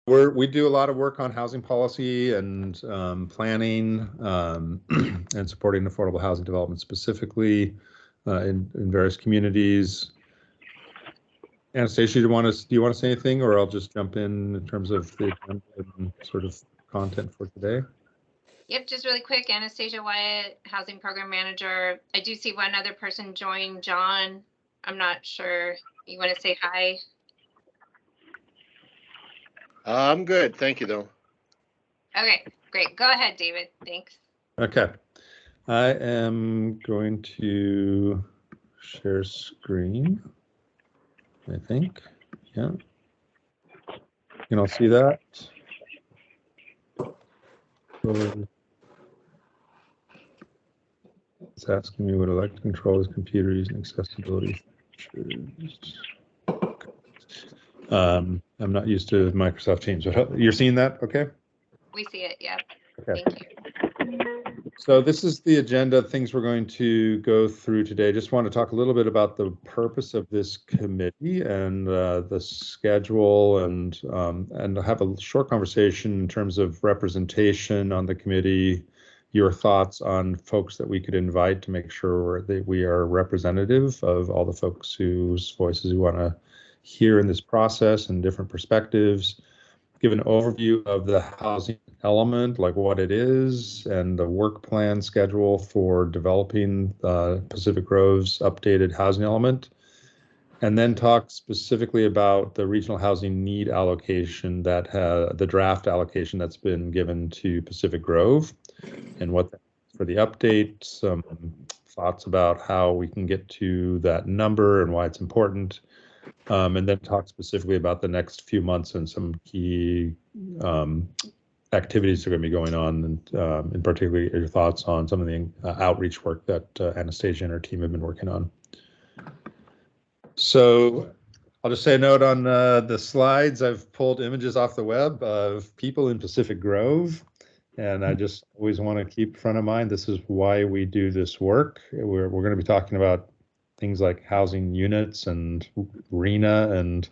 we do a lot of work on housing policy and planning and supporting affordable housing development specifically in various communities. Anastasia, do you want to say anything, or I'll just jump in terms of the agenda and sort of content for today? Yep, just really quick, Anastasia Wyatt, Housing Program Manager. I do see one other person join, John. I'm not sure. You want to say hi? I'm good. Thank you, though. Okay, great. Go ahead, David. Thanks. Okay. I am going to share screen, I think. Yeah. You can all see that. It's asking me what electric control is, computer using accessibility features. I'm not used to Microsoft Teams, but you're seeing that, okay? We see it, yeah. Okay. Thank you. So this is the agenda, things we're going to go through today. Just want to talk a little bit about the purpose of this committee and the schedule, and have a short conversation in terms of representation on the committee, your thoughts on folks that we could invite to make sure that we are representative of all the folks whose voices we want to hear in this process and different perspectives. Give an overview of the housing element, like what it is, and the work plan schedule for developing Pacific Grove's updated housing element, and then talk specifically about the regional housing need allocation that the draft allocation that's been given to Pacific Grove, and what for the update, some thoughts about how we can get to that number and why it's important. And then talk specifically about the next few months and some key activities that are going to be going on, and in particular, your thoughts on some of the outreach work that Anastasia and her team have been working on. So I'll just say a note on the slides. I've pulled images off the web of people in Pacific Grove, and I just always want to keep front of mind, this is why we do this work. We're going to be talking about things like housing units and RENA and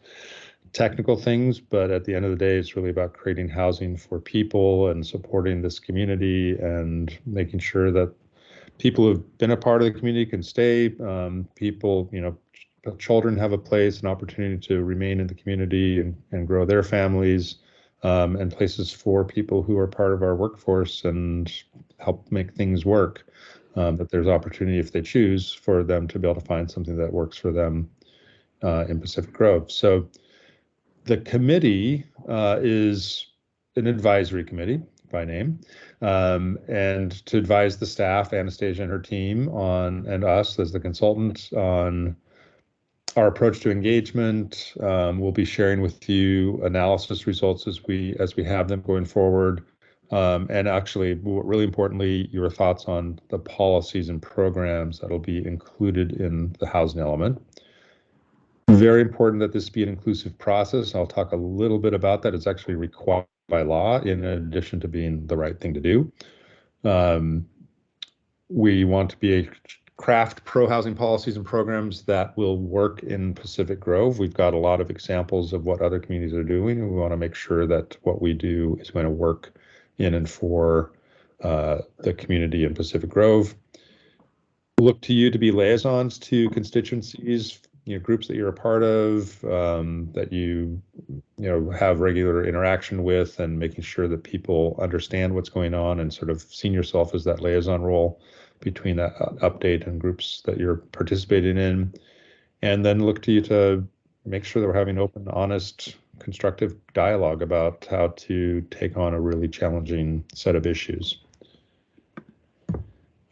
technical things, but at the end of the day, it's really about creating housing for people and supporting this community and making sure that people who've been a part of the community can stay. People, children have a place, an opportunity to remain in the community and grow their families, and places for people who are part of our workforce and help make things work. That there's opportunity, if they choose, for them to be able to find something that works for them in Pacific Grove. So the committee is an advisory committee by name, and to advise the staff, Anastasia and her team, and us as the consultant on our approach to engagement. We'll be sharing with you analysis results as we have them going forward. And actually, really importantly, your thoughts on the policies and programs that'll be included in the housing element. Very important that this be an inclusive process. I'll talk a little bit about that. It's actually required by law, in addition to being the right thing to do. We want to be craft pro-housing policies and programs that will work in Pacific Grove. We've got a lot of examples of what other communities are doing, and we want to make sure that what we do is going to work in and for the community in Pacific Grove. Look to you to be liaisons to constituencies, groups that you're a part of, that you have regular interaction with, and making sure that people understand what's going on, and sort of seeing yourself as that liaison role between that update and groups that you're participating in. And then look to you to make sure that we're having open, honest, constructive dialogue about how to take on a really challenging set of issues.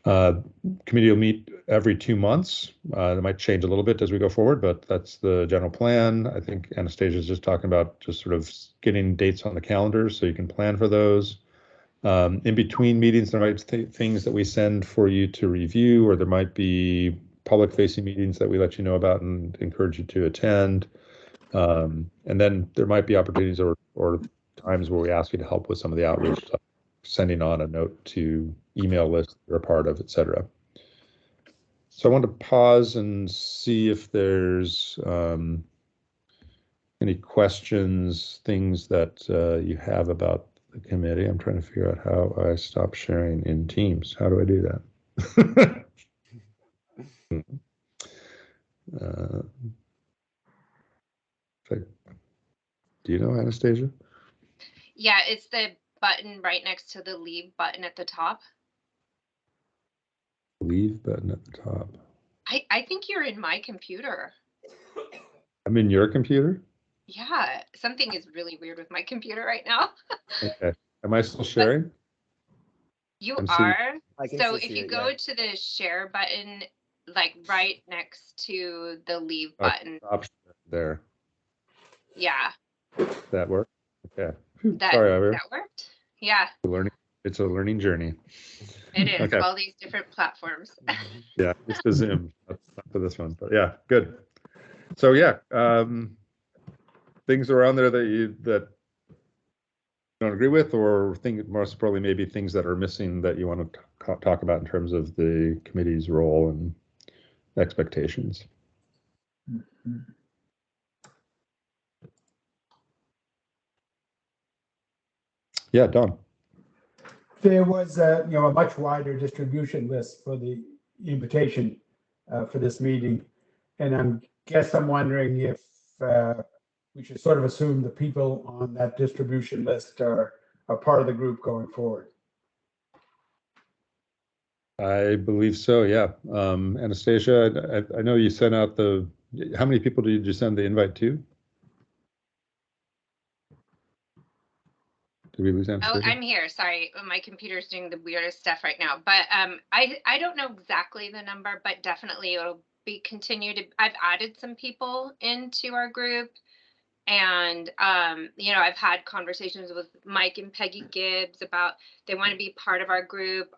Committee will meet every 2 months. It might change a little bit as we go forward, but that's the general plan. I think Anastasia is just talking about just sort of getting dates on the calendar so you can plan for those. In between meetings, there might be things that we send for you to review, or there might be public-facing meetings that we let you know about and encourage you to attend. And then there might be opportunities or times where we ask you to help with some of the outreach stuff, sending on a note to email list you're a part of, et cetera. So I want to pause and see if there's any questions, things that you have about the committee. I'm trying to figure out how I stop sharing in Teams. How do I do that? Do you know, Anastasia? Yeah, it's the button right next to the leave button at the top. Leave button at the top. I think you're in my computer. I'm in your computer? Yeah, something is really weird with my computer right now. Okay. Am I still sharing? You I'm seeing- are. I can So still if see you it, go yeah. to the share button, like right next to the leave button. Option there. Yeah, That work? Okay. that Sorry, Ivor. that worked. Yeah, It's a learning journey. it is. Okay. All these different platforms. Yeah, just to Zoom, not for this one, but yeah, good. So yeah, things around there that you don't agree with, or think most probably maybe things that are missing that you want to talk about in terms of the committee's role and expectations. Yeah, Don. There was a much wider distribution list for the invitation for this meeting, and I'm wondering if we should sort of assume the people on that distribution list are part of the group going forward. I believe so. Yeah, Anastasia, I know you sent out the. How many people did you send the invite to? Did we lose Anastasia? Oh, I'm here. Sorry, my computer's doing the weirdest stuff right now. But I don't know exactly the number, but definitely it'll be continued. I've added some people into our group, and I've had conversations with Mike and Peggy Gibbs about they want to be part of our group.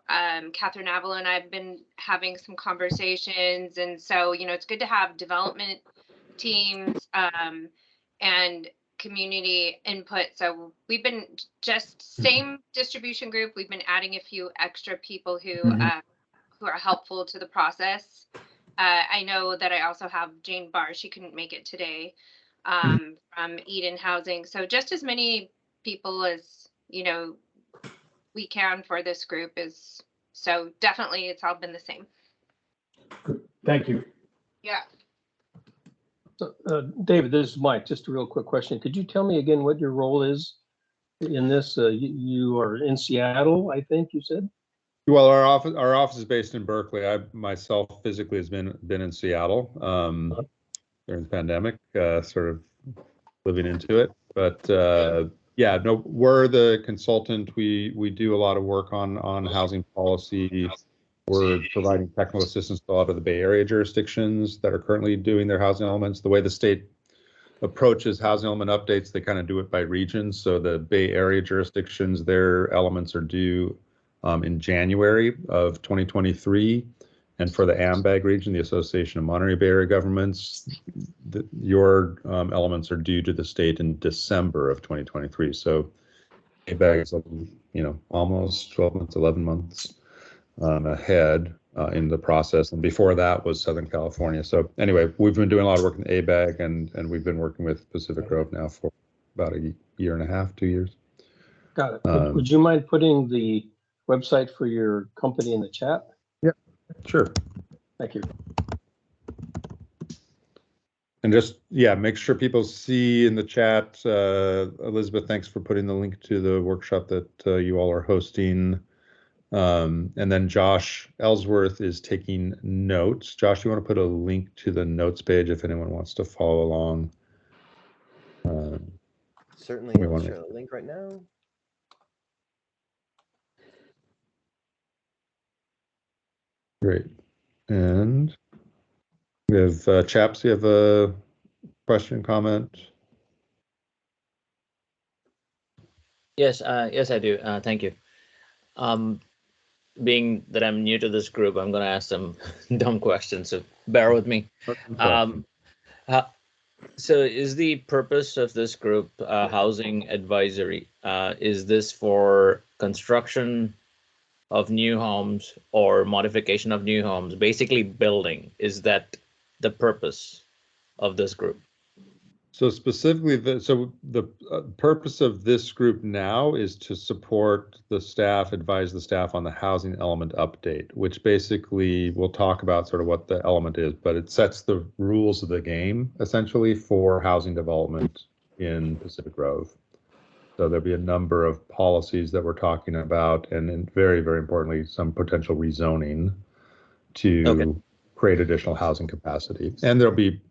Catherine Avila and I've been having some conversations, and so it's good to have development teams and community input. So we've been just same distribution group. We've been adding a few extra people who are helpful to the process. I know that I also have Jane Barr. She couldn't make it today from Eden Housing. So just as many people as we can for this group is. So definitely, it's all been the same. Good. Thank you. Yeah. David, this is Mike. Just a real quick question. Could you tell me again what your role is in this? You are in Seattle, I think you said. Well, our office is based in Berkeley. I myself physically has been in Seattle during the pandemic, sort of living into it. But yeah, no, we're the consultant. We do a lot of work on housing policy. We're providing technical assistance to a lot of the Bay Area jurisdictions that are currently doing their housing elements. The way the state approaches housing element updates, they kind of do it by region. So the Bay Area jurisdictions, their elements are due in January of 2023. And for the AMBAG region, the Association of Monterey Bay Area Governments, your elements are due to the state in December of 2023. So AMBAG is, almost 12 months, 11 months ahead in the process, and before that was Southern California. So anyway, we've been doing a lot of work in ABAG, and we've been working with Pacific Grove now for about a year and a half, 2 years. Got it. Would you mind putting the website for your company in the chat? Yeah, sure. Thank you. And just, make sure people see in the chat, Elizabeth, thanks for putting the link to the workshop that you all are hosting. And then Josh Ellsworth is taking notes. Josh, you want to put a link to the notes page if anyone wants to follow along? Certainly, I'll share the link right now. Great. And we have Chaps, you have a question, comment? Yes, yes, I do. Thank you. Being that I'm new to this group, I'm going to ask some dumb questions, so bear with me. So is the purpose of this group housing advisory? Is this for construction of new homes or modification of new homes? Basically building. Is that the purpose of this group? So specifically, the purpose of this group now is to support the staff, advise the staff on the housing element update, which basically we'll talk about sort of what the element is, but it sets the rules of the game essentially for housing development in Pacific Grove. So there'll be a number of policies that we're talking about, and then very, very importantly, some potential rezoning to create additional housing capacity. And there'll be,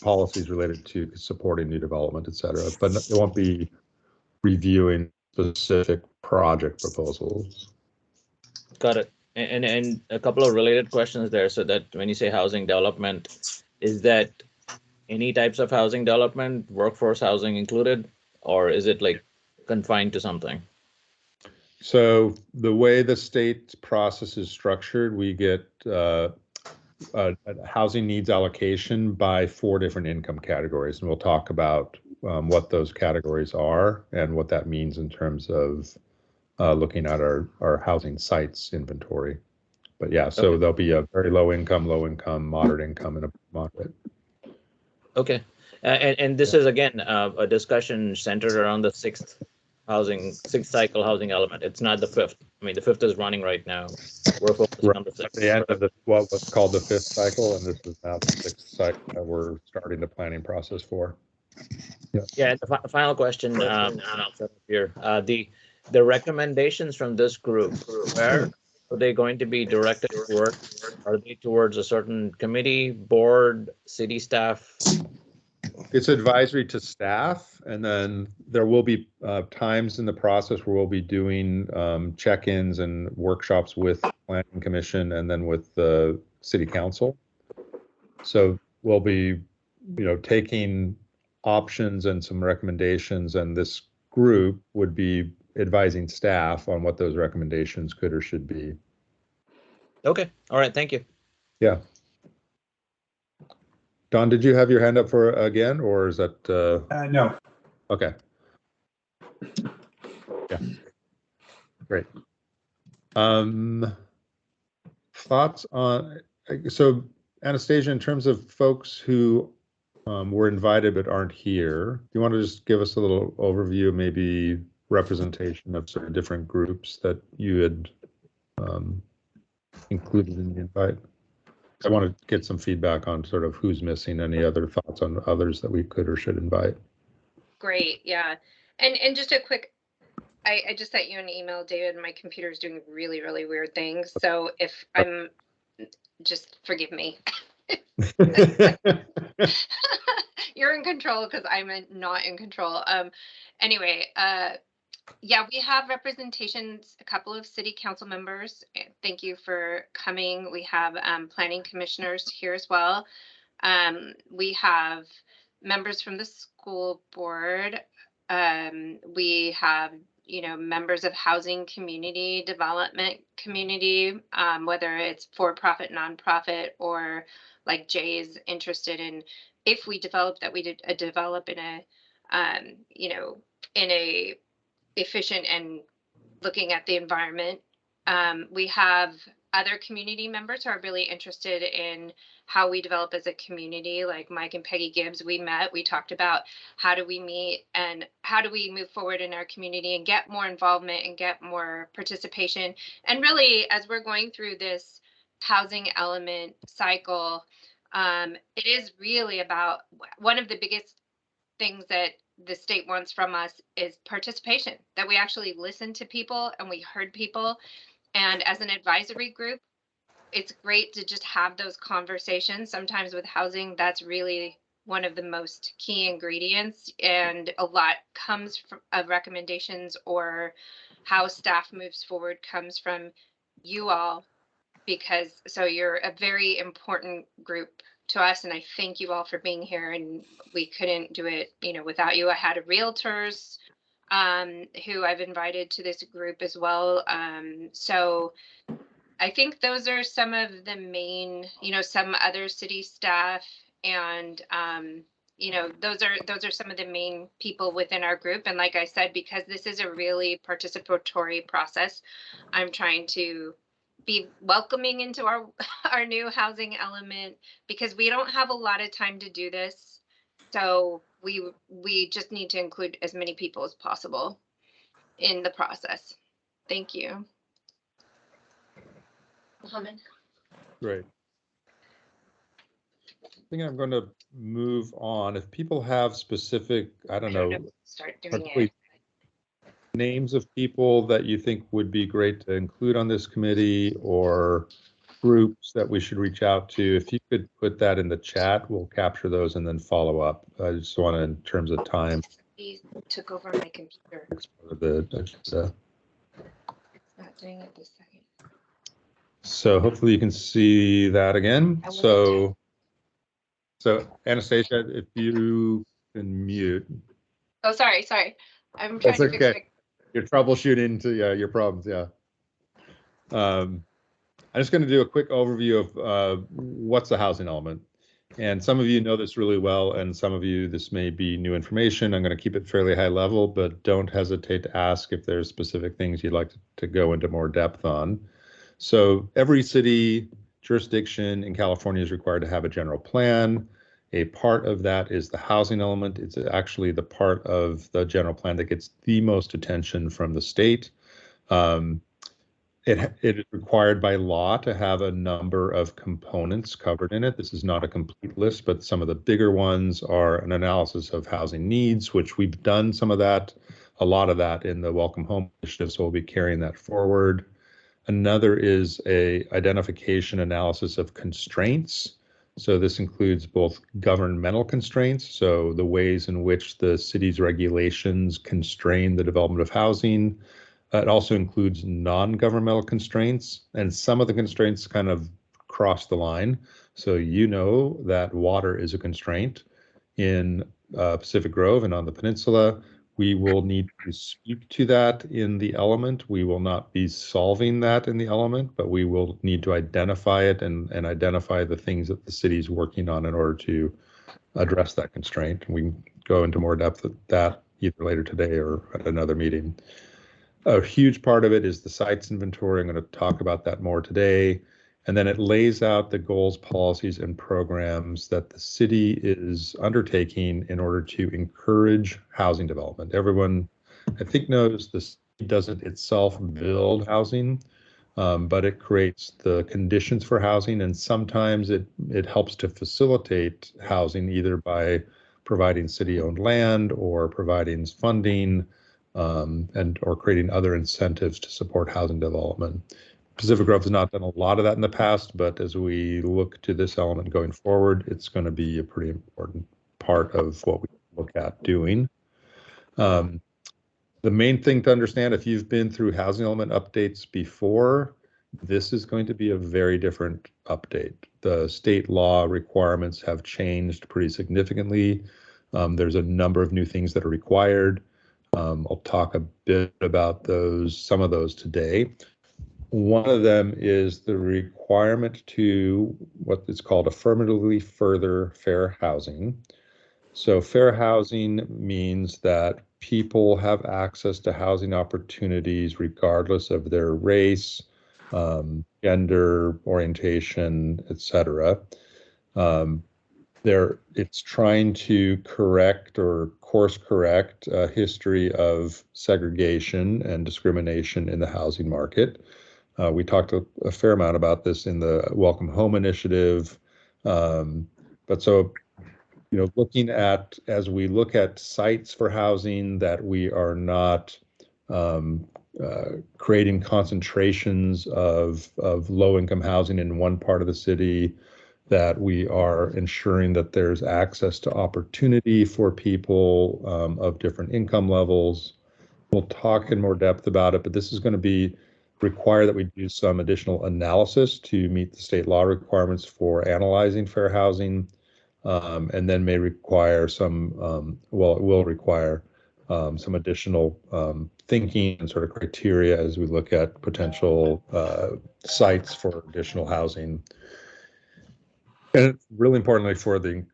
policies related to supporting new development, et cetera, but it won't be reviewing specific project proposals. Got it. And a couple of related questions there. So that when you say housing development, is that any types of housing development, workforce housing included, or is it like confined to something? So the way the state process is structured, we get a housing needs allocation by 4 different income categories, and we'll talk about what those categories are and what that means in terms of looking at our housing sites inventory. But yeah, so there'll be a very low income, moderate income, and a moderate. Okay, and this is again a discussion centered around the sixth cycle housing element. It's not the fifth. I mean, the fifth is running right now. We're focused on the sixth. At the end of what was called the 5th cycle, and this is now the 6th cycle that we're starting the planning process for. Yeah, and the final question here. The recommendations from this group, where are they going to be directed towards? Are they towards a certain committee, board, city staff? It's advisory to staff, and then there will be times in the process where we'll be doing check-ins and workshops with Planning Commission and then with the City Council. So we'll be, taking options and some recommendations, and this group would be advising staff on what those recommendations could or should be. Okay. All right. Thank you. Yeah. Don, did you have your hand up for again, or is that? No. Okay. Yeah. Great. Thoughts on, so Anastasia, in terms of folks who were invited but aren't here, do you want to just give us a little overview, maybe representation of sort of different groups that you had included in the invite? I want to get some feedback on sort of who's missing. Any other thoughts on others that we could or should invite? Great, yeah. And just a quick, I just sent you an email, David. My computer is doing really, really weird things. So if I'm, just forgive me. You're in control because I'm not in control. Anyway, yeah, we have representations, a couple of city council members. Thank you for coming. We have planning commissioners here as well. We have members from the school board. We have, members of housing community, development community, whether it's for-profit, nonprofit, or like Jay's interested in, if we develop that, we did develop in a, in a efficient and looking at the environment. We have other community members who are really interested in how we develop as a community, like Mike and Peggy Gibbs. We met, we talked about how do we meet and how do we move forward in our community and get more involvement and get more participation. And really, as we're going through this housing element cycle, it is really about, one of the biggest things that the state wants from us is participation, that we actually listened to people and we heard people. And as an advisory group, it's great to just have those conversations. Sometimes with housing, that's really one of the most key ingredients, and a lot comes from recommendations or how staff moves forward comes from you all, because so you're a very important group to us, and I thank you all for being here. And we couldn't do it, without you. I had realtors who I've invited to this group as well. So I think those are some of the main, some other city staff, and those are some of the main people within our group. And like I said, because this is a really participatory process, I'm trying to be welcoming into our new housing element, because we don't have a lot of time to do this. So we just need to include as many people as possible in the process. Thank you. Mohammed. Great. I think I'm going to move on. If people have specific, I don't know, Start doing it. Names of people that you think would be great to include on this committee, or groups that we should reach out to, if you could put that in the chat, we'll capture those and then follow up. I just want to, in terms of time. He took over my computer. The agenda. Not doing it this second. So hopefully you can see that again. So Anastasia, if you can mute. Oh, sorry. I'm trying to fix it. You're troubleshooting to your problems, yeah. I'm just going to do a quick overview of what's the housing element. And some of you know this really well, and some of you, this may be new information. I'm going to keep it fairly high level, but don't hesitate to ask if there's specific things you'd like to go into more depth on. So every city jurisdiction in California is required to have a general plan. A part of that is the housing element. It's actually the part of the general plan that gets the most attention from the state. It is required by law to have a number of components covered in it. This is not a complete list, but some of the bigger ones are an analysis of housing needs, which we've done some of that, a lot of that in the Welcome Home Initiative, so we'll be carrying that forward. Another is a identification analysis of constraints. So this includes both governmental constraints, so the ways in which the city's regulations constrain the development of housing. It also includes non-governmental constraints, and some of the constraints kind of cross the line. So you know that water is a constraint in Pacific Grove and on the peninsula. We will need to speak to that in the element. We will not be solving that in the element, but we will need to identify it and identify the things that the city is working on in order to address that constraint. We can go into more depth of that either later today or at another meeting. A huge part of it is the sites inventory. I'm going to talk about that more today. And then it lays out the goals, policies, and programs that the city is undertaking in order to encourage housing development. Everyone, I think, knows the city doesn't itself build housing, but it creates the conditions for housing, and sometimes it helps to facilitate housing either by providing city-owned land or providing funding, or creating other incentives to support housing development. Pacific Grove has not done a lot of that in the past, but as we look to this element going forward, it's going to be a pretty important part of what we look at doing. The main thing to understand, if you've been through housing element updates before, this is going to be a very different update. The state law requirements have changed pretty significantly. There's a number of new things that are required. I'll talk a bit about some of those today. One of them is the requirement to what is called affirmatively further fair housing. So fair housing means that people have access to housing opportunities regardless of their race, gender, orientation, etc. It's trying to correct or course correct a history of segregation and discrimination in the housing market. We talked a fair amount about this in the Welcome Home Initiative. But so, looking at, as we look at sites for housing, that we are not creating concentrations of low-income housing in one part of the city, that we are ensuring that there's access to opportunity for people of different income levels. We'll talk in more depth about it, but this is going to require that we do some additional analysis to meet the state law requirements for analyzing fair housing, and then may require it will require some additional thinking and sort of criteria as we look at potential sites for additional housing. And really importantly for the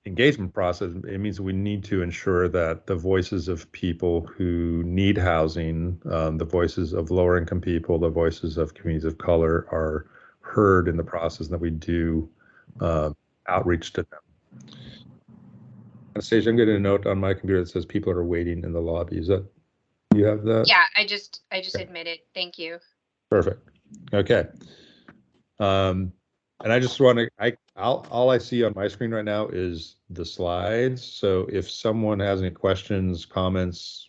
engagement process, it means we need to ensure that the voices of people who need housing, the voices of lower income people, the voices of communities of color are heard in the process, and that we do outreach to them. Anastasia, I'm getting a note on my computer that says people are waiting in the lobby. Is that, you have that? Yeah, I just Okay. admitted. Thank you. Perfect. Okay. And I just want to, all I see on my screen right now is the slides. So if someone has any questions, comments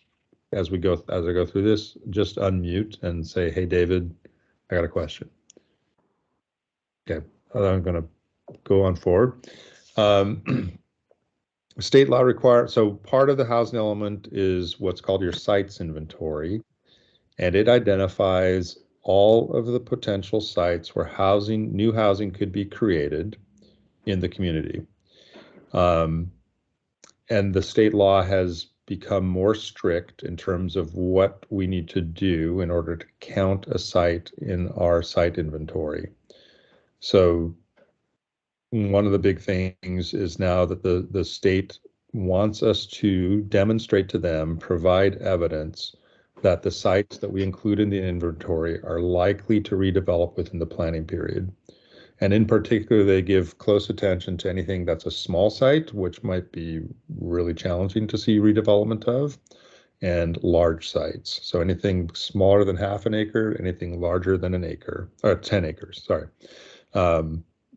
as I go through this, just unmute and say, "Hey, David, I got a question." Okay, I'm going to go on forward. State law requires, so part of the housing element is what's called your sites inventory, and it identifies all of the potential sites where new housing could be created in the community. And the state law has become more strict in terms of what we need to do in order to count a site in our site inventory. So one of the big things is now that the state wants us to demonstrate to them, provide evidence that the sites that we include in the inventory are likely to redevelop within the planning period. And in particular, they give close attention to anything that's a small site, which might be really challenging to see redevelopment of, and large sites. So anything smaller than half an acre, anything larger than an acre, or 10 acres, sorry.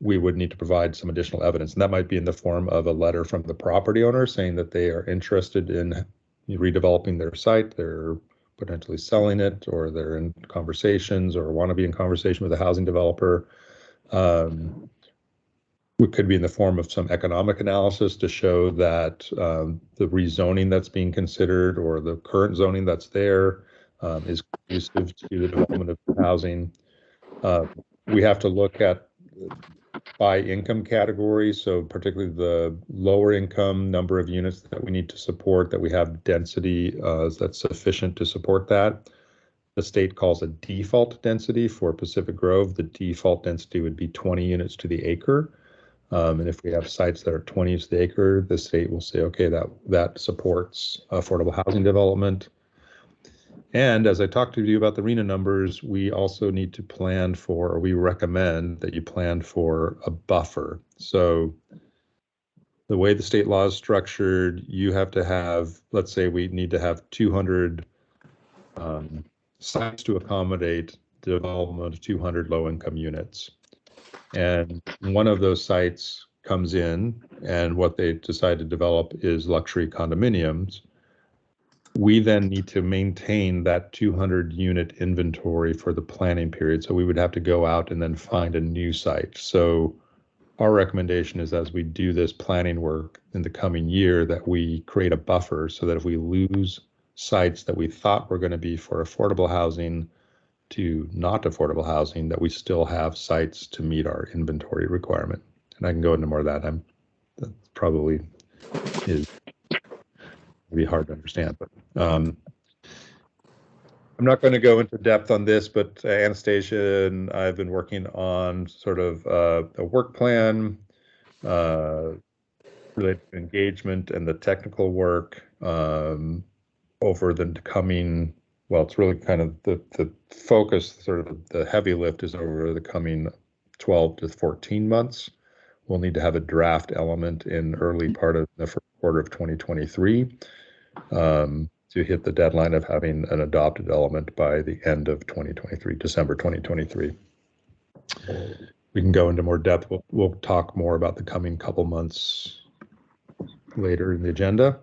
We would need to provide some additional evidence. And that might be in the form of a letter from the property owner saying that they are interested in redeveloping their site, they're potentially selling it, or they're in conversations or want to be in conversation with a housing developer. It could be in the form of some economic analysis to show that the rezoning that's being considered or the current zoning that's there is conducive to the development of housing. We have to look at by income category, so particularly the lower income number of units that we need to support, that we have density that's sufficient to support that. The state calls a default density for Pacific Grove. The default density would be 20 units to the acre. And if we have sites that are 20 units to the acre, the state will say, okay, that supports affordable housing development. And as I talked to you about the RHNA numbers, we also need to plan for, or we recommend that you plan for a buffer. So the way the state law is structured, you have to have, let's say we need to have 200 sites to accommodate the development of 200 low-income units. And one of those sites comes in, and what they decide to develop is luxury condominiums. We then need to maintain that 200 unit inventory for the planning period. So we would have to go out and then find a new site. So our recommendation is, as we do this planning work in the coming year, that we create a buffer so that if we lose sites that we thought were going to be for affordable housing to not affordable housing, that we still have sites to meet our inventory requirement. And I can go into more of that. That probably is be hard to understand, but I'm not going to go into depth on this, but Anastasia and I've been working on sort of a work plan related to engagement and the technical work over the coming, well, it's really kind of the focus, sort of the heavy lift is over the coming 12 to 14 months. We'll need to have a draft element in early part of the first quarter of 2023 to hit the deadline of having an adopted element by the end of 2023, December 2023. We can go into more depth. We'll talk more about the coming couple months later in the agenda.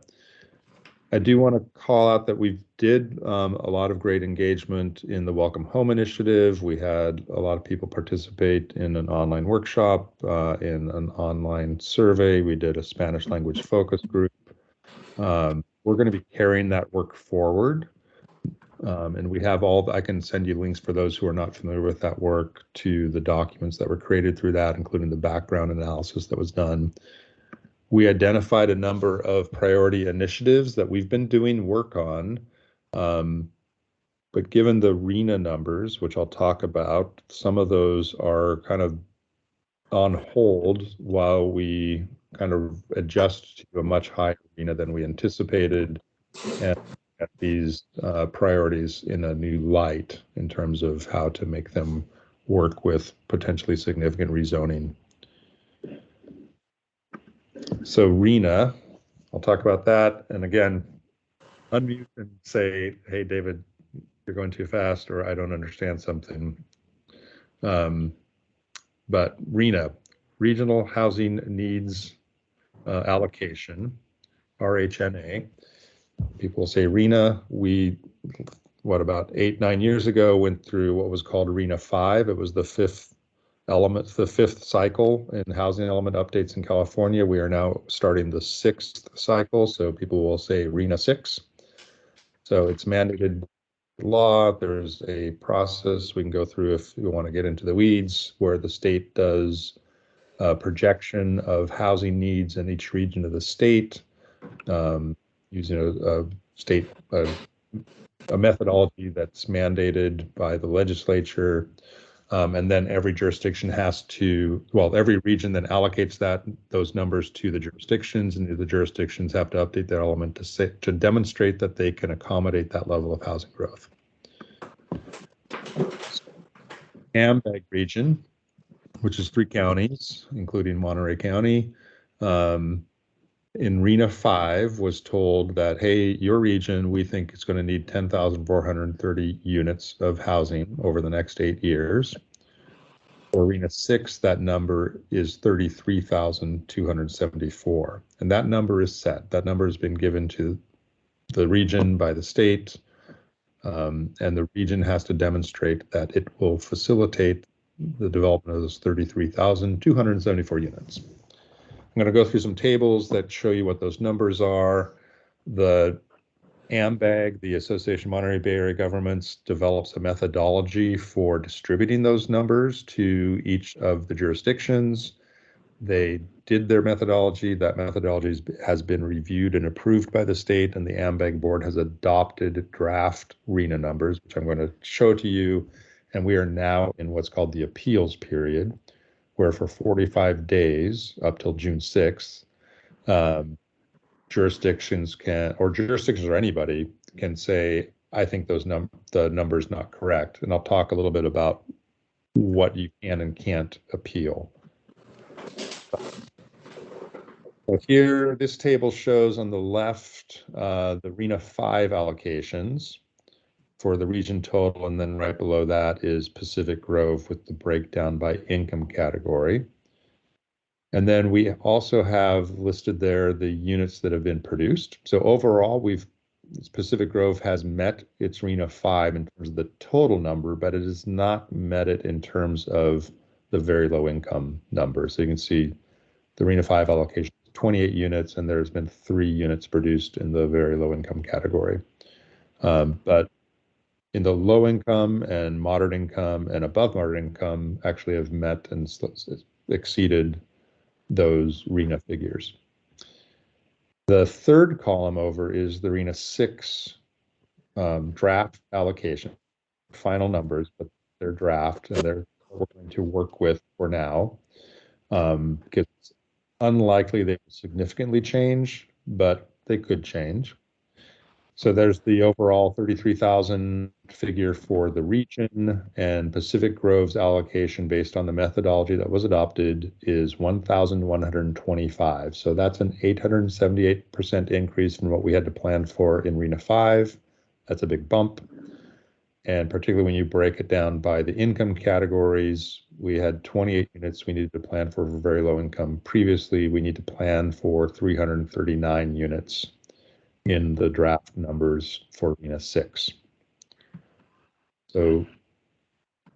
I do want to call out that we did a lot of great engagement in the Welcome Home Initiative. We had a lot of people participate in an online workshop, in an online survey. We did a Spanish language focus group. We're going to be carrying that work forward. And we have I can send you links for those who are not familiar with that work to the documents that were created through that, including the background analysis that was done. We identified a number of priority initiatives that we've been doing work on, but given the RHNA numbers, which I'll talk about, some of those are kind of on hold while we kind of adjust to a much higher RHNA than we anticipated, and at these priorities in a new light in terms of how to make them work with potentially significant rezoning. So RHNA, I'll talk about that. And again, unmute and say, hey, David, you're going too fast, or I don't understand something. But RHNA, Regional Housing Needs Allocation, RHNA. People say RHNA. We, about 8-9 years ago, went through what was called RHNA 5. It was the fifth cycle in housing element updates in California. We are now starting the 6th cycle, so people will say RHNA 6. So it's mandated law. There's a process we can go through if we want to get into the weeds, where the state does a projection of housing needs in each region of the state, using a methodology that's mandated by the legislature. And then every jurisdiction has to, every region then allocates those numbers to the jurisdictions, and the jurisdictions have to update their element to demonstrate that they can accommodate that level of housing growth. AMBAG region, which is 3 counties, including Monterey County, in RHNA 5 was told that, hey, your region, we think it's going to need 10,430 units of housing over the next 8 years. For RHNA 6, that number is 33,274. And that number is set. That number has been given to the region by the state, and the region has to demonstrate that it will facilitate the development of those 33,274 units. I'm going to go through some tables that show you what those numbers are. The AMBAG, the Association of Monterey Bay Area Governments, develops a methodology for distributing those numbers to each of the jurisdictions. They did their methodology. That methodology has been reviewed and approved by the state, and the AMBAG board has adopted draft RHNA numbers, which I'm going to show to you. And we are now in what's called the appeals period, where for 45 days up till June 6th, jurisdictions or anybody can say, I think the number's not correct. And I'll talk a little bit about what you can and can't appeal. So here, this table shows on the left the RHNA 5 allocations for the region total, and then right below that is Pacific Grove with the breakdown by income category. And then we also have listed there the units that have been produced. So overall, Pacific Grove has met its RHNA 5 in terms of the total number, but it has not met it in terms of the very low income number. So you can see the RHNA 5 allocation is 28 units, and there's been 3 units produced in the very low income category. But in the low income and moderate income and above moderate income actually have met and exceeded those RHNA figures. The third column over is the RHNA 6 draft allocation, final numbers, but they're draft, and they're what we're going to work with for now, because it's unlikely they will significantly change, but they could change. So there's the overall 33,000 figure for the region, and Pacific Grove's allocation based on the methodology that was adopted is 1,125. So that's an 878% increase from what we had to plan for in RHNA 5. That's a big bump. And particularly when you break it down by the income categories, we had 28 units we needed to plan for very low income. Previously, we need to plan for 339 units in the draft numbers for RHNA 6. So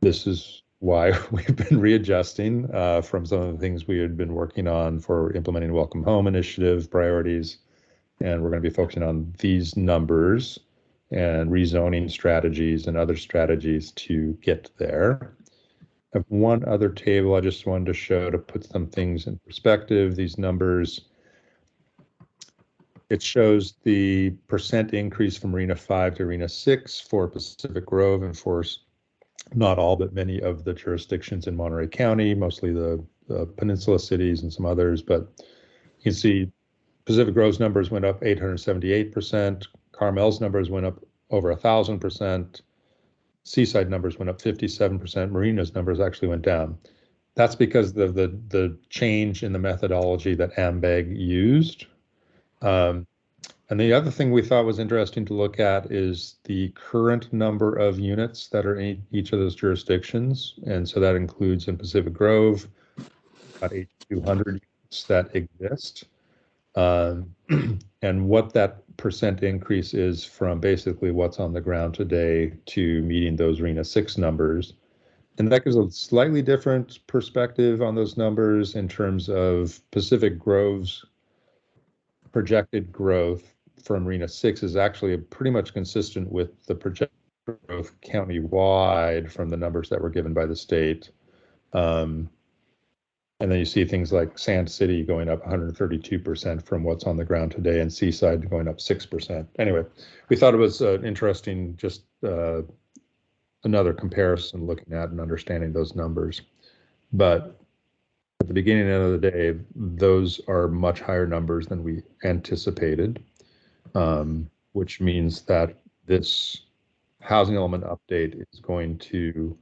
this is why we've been readjusting from some of the things we had been working on for implementing Welcome Home Initiative priorities. And we're going to be focusing on these numbers and rezoning strategies and other strategies to get there. I have one other table I just wanted to show to put some things in perspective. These numbers, it shows the percent increase from RHNA 5 to RHNA 6 for Pacific Grove and for not all, but many of the jurisdictions in Monterey County, mostly the peninsula cities and some others. But you can see Pacific Grove's numbers went up 878%. Carmel's numbers went up over 1,000%. Seaside numbers went up 57%. Marina's numbers actually went down. That's because of the change in the methodology that AMBAG used. And the other thing we thought was interesting to look at is the current number of units that are in each of those jurisdictions. And so that includes in Pacific Grove, about 8,200 units that exist. And what that percent increase is from basically what's on the ground today to meeting those RENA 6 numbers. And that gives a slightly different perspective on those numbers in terms of Pacific Grove's projected growth from RENA 6 is actually pretty much consistent with the projected growth county-wide from the numbers that were given by the state. And then you see things like Sand City going up 132% from what's on the ground today, and Seaside going up 6%. Anyway, we thought it was interesting, just another comparison looking at and understanding those numbers. But at the beginning and end of the day, those are much higher numbers than we anticipated, which means that this housing element update is going to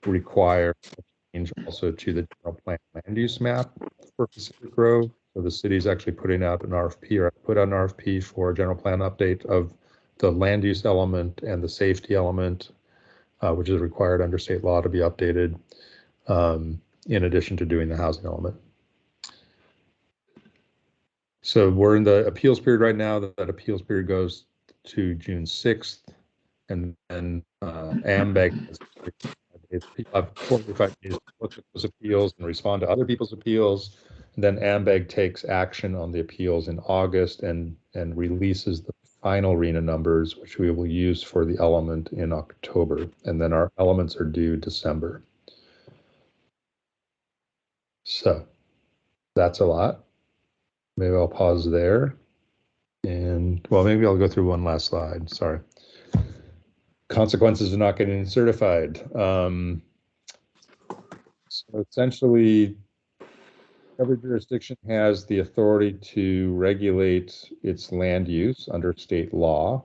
require a change also to the general plan land use map for Pacific Grove. So the city is actually putting out an RFP, or put out an RFP for a general plan update of the land use element and the safety element, which is required under state law to be updated, in addition to doing the housing element. So we're in the appeals period right now. That appeals period goes to June 6th, and then AMBEG has 45 days to look at those appeals and respond to other people's appeals. And then AMBEG takes action on the appeals in August and releases the final RENA numbers, which we will use for the element in October. And then our elements are due December. So that's a lot. Maybe I'll pause there. And well, maybe I'll go through one last slide. Sorry. Consequences of not getting certified. So essentially, every jurisdiction has the authority to regulate its land use under state law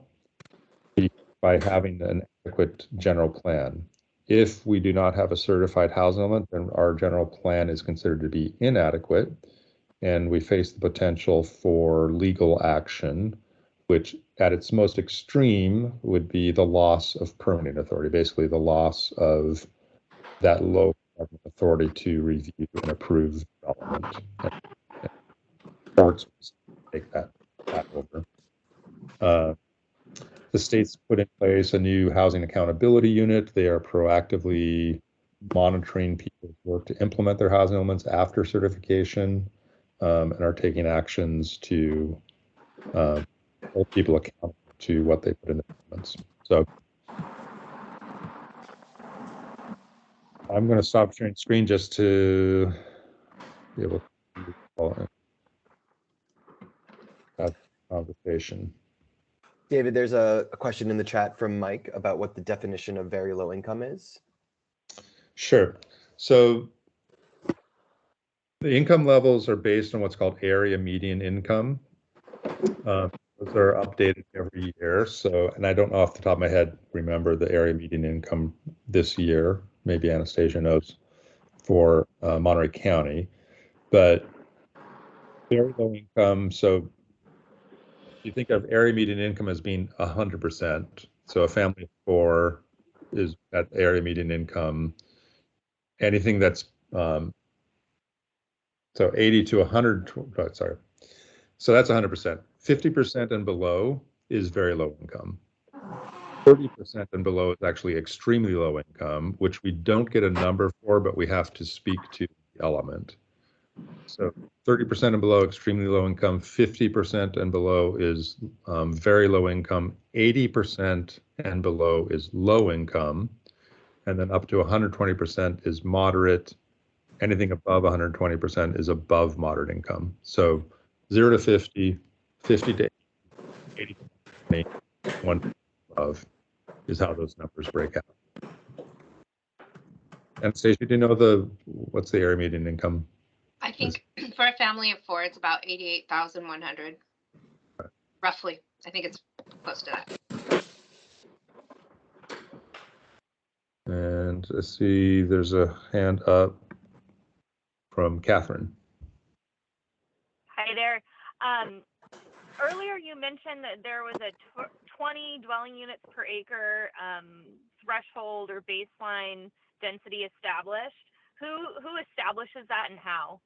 by having an adequate general plan. If we do not have a certified housing element, then our general plan is considered to be inadequate, and we face the potential for legal action, which at its most extreme would be the loss of permitting authority, basically the loss of that local government authority to review and approve development. And courts take that over. The state's put in place a new housing accountability unit. They are proactively monitoring people's work to implement their housing elements after certification, and are taking actions to hold people accountable to what they put in the elements. So I'm going to stop sharing screen just to be able to follow that conversation. David, there's a question in the chat from Mike about what the definition of very low income is. Sure. So the income levels are based on what's called area median income. Those are updated every year. So, and I don't know off the top of my head remember the area median income this year. Maybe Anastasia knows for Monterey County, but very low income. So you think of area median income as being 100%. So a family of 4 is at area median income. Anything that's so 80 to 100, sorry. So that's 100%. 50% and below is very low income. 30% and below is actually extremely low income, which we don't get a number for, but we have to speak to the element. So 30% and below, extremely low income. 50% and below is very low income. 80% and below is low income. And then up to 120% is moderate. Anything above 120% is above moderate income. So 0 to 50, 50 to 80, 80 1 above is how those numbers break out. And Stacey, do you know what's the area median income? I think for a family of 4, it's about 88,100, roughly. I think it's close to that. And let's see, there's a hand up from Catherine. Hi there. earlier you mentioned that there was a 20 dwelling units per acre threshold or baseline density established. Who establishes that and how?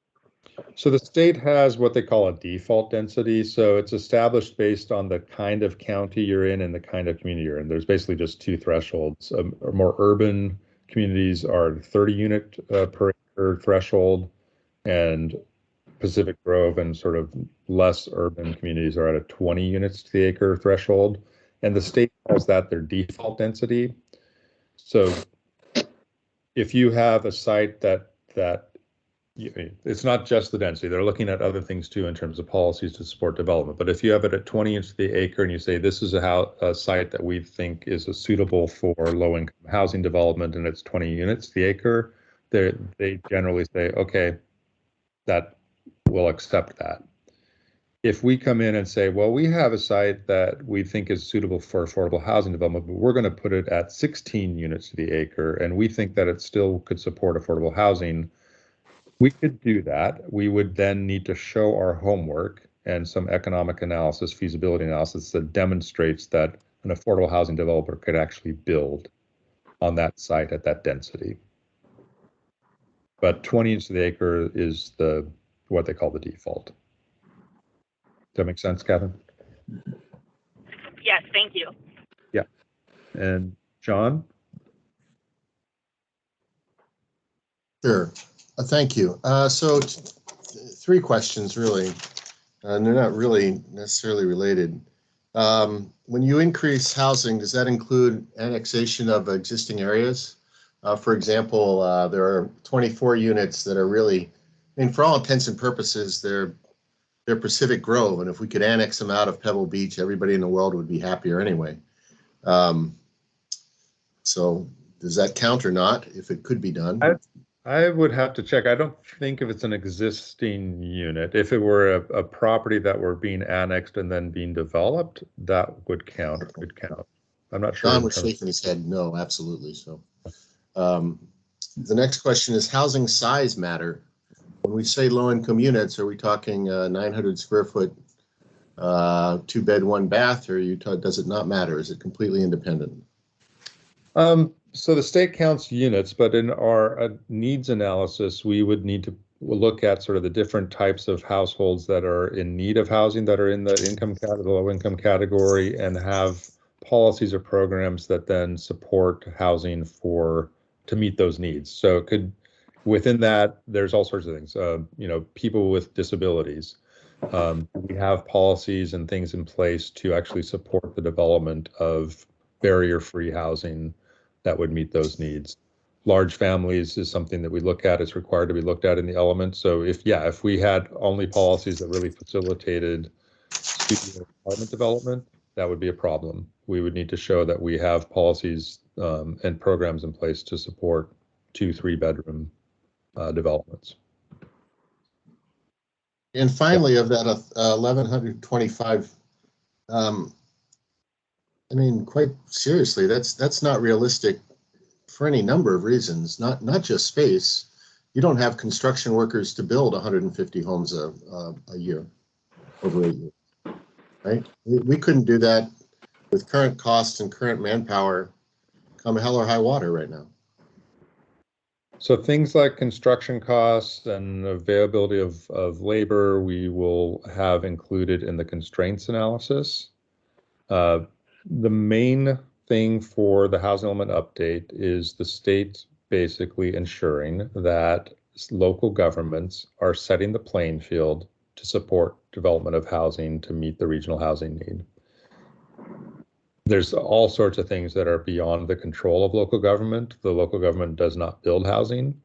So the state has what they call a default density. So it's established based on the kind of county you're in and the kind of community you're in. There's basically just two thresholds. More urban communities are 30 unit per acre threshold, and Pacific Grove and sort of less urban communities are at a 20 units to the acre threshold. And the state calls that their default density. So if you have a site that it's not just the density, they're looking at other things too in terms of policies to support development. But if you have it at 20 units to the acre and you say this is a site that we think is suitable for low-income housing development and it's 20 units to the acre, they generally say, okay, that we'll accept that. If we come in and say, well, we have a site that we think is suitable for affordable housing development, but we're going to put it at 16 units to the acre, and we think that it still could support affordable housing, we could do that. We would then need to show our homework and some economic analysis, feasibility analysis that demonstrates that an affordable housing developer could actually build on that site at that density. But 20 units to the acre is what they call the default. Does that make sense, Catherine? Yes, thank you. Yeah. And John? Sure. Thank you. So three questions really, and they're not really necessarily related. When you increase housing, does that include annexation of existing areas? For example, there are 24 units that are really, I mean, for all intents and purposes, they're Pacific Grove, and if we could annex them out of Pebble Beach, everybody in the world would be happier anyway. So does that count or not, if it could be done? I would have to check. I don't think if it's an existing unit. If it were a property that were being annexed and then being developed, that would count, or could count. I'm not sure. Don was shaking his head no, absolutely. So the next question is, housing size matter? When we say low-income units, are we talking 900 square foot, 2-bed, 1-bath, or does it not matter? Is it completely independent? So the state counts units, but in our needs analysis, we would need to look at sort of the different types of households that are in need of housing, that are in the low income category, and have policies or programs that then support housing to meet those needs. So within that, there's all sorts of things. People with disabilities. We have policies and things in place to actually support the development of barrier-free housing that would meet those needs. Large families is something that we look at. It's required to be looked at in the element. So if we had only policies that really facilitated studio apartment development, that would be a problem. We would need to show that we have policies and programs in place to support 2-3 bedroom developments. And finally, of that 1,125, I mean, quite seriously, that's not realistic for any number of reasons, not just space. You don't have construction workers to build 150 homes a year, over 8 years, right? We couldn't do that with current costs and current manpower come hell or high water right now. So things like construction costs and availability of labor, we will have included in the constraints analysis. The main thing for the housing element update is the state basically ensuring that local governments are setting the playing field to support development of housing to meet the regional housing need. There's all sorts of things that are beyond the control of local government. The local government does not build housing,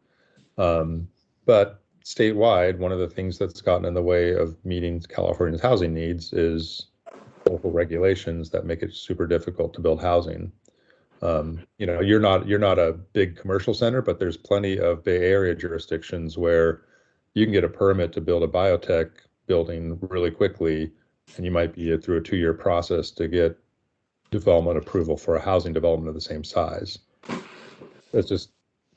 but statewide, one of the things that's gotten in the way of meeting California's housing needs is local regulations that make it super difficult to build housing. You're not a big commercial center, but there's plenty of Bay Area jurisdictions where you can get a permit to build a biotech building really quickly, and you might be through a 2-year process to get development approval for a housing development of the same size. It's just,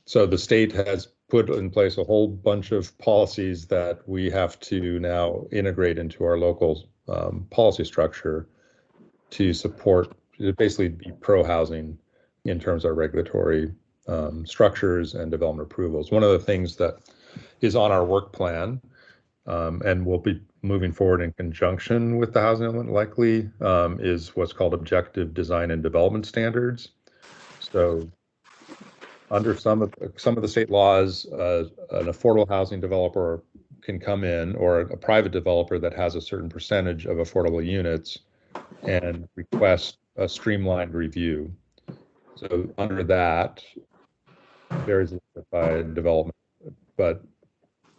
so the state has put in place a whole bunch of policies that we have to now integrate into our local policy structure to support, to basically be pro-housing in terms of regulatory structures and development approvals. One of the things that is on our work plan, and we'll be moving forward in conjunction with the housing element likely, is what's called objective design and development standards. So under some of the state laws, an affordable housing developer can come in, or a private developer that has a certain percentage of affordable units, and request a streamlined review. So under that, varies by development, but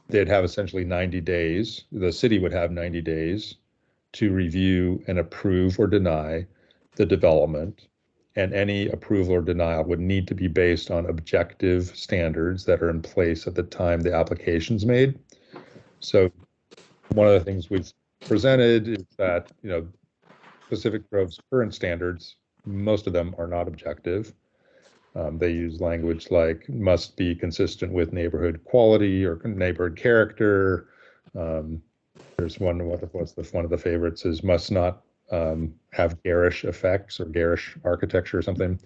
they'd have essentially 90 days. The city would have 90 days to review and approve or deny the development. And any approval or denial would need to be based on objective standards that are in place at the time the application's made. So one of the things we've presented is that, Pacific Grove's current standards, most of them are not objective. They use language like must be consistent with neighborhood quality or neighborhood character. There's one, one of the favorites is must not have garish effects or garish architecture or something.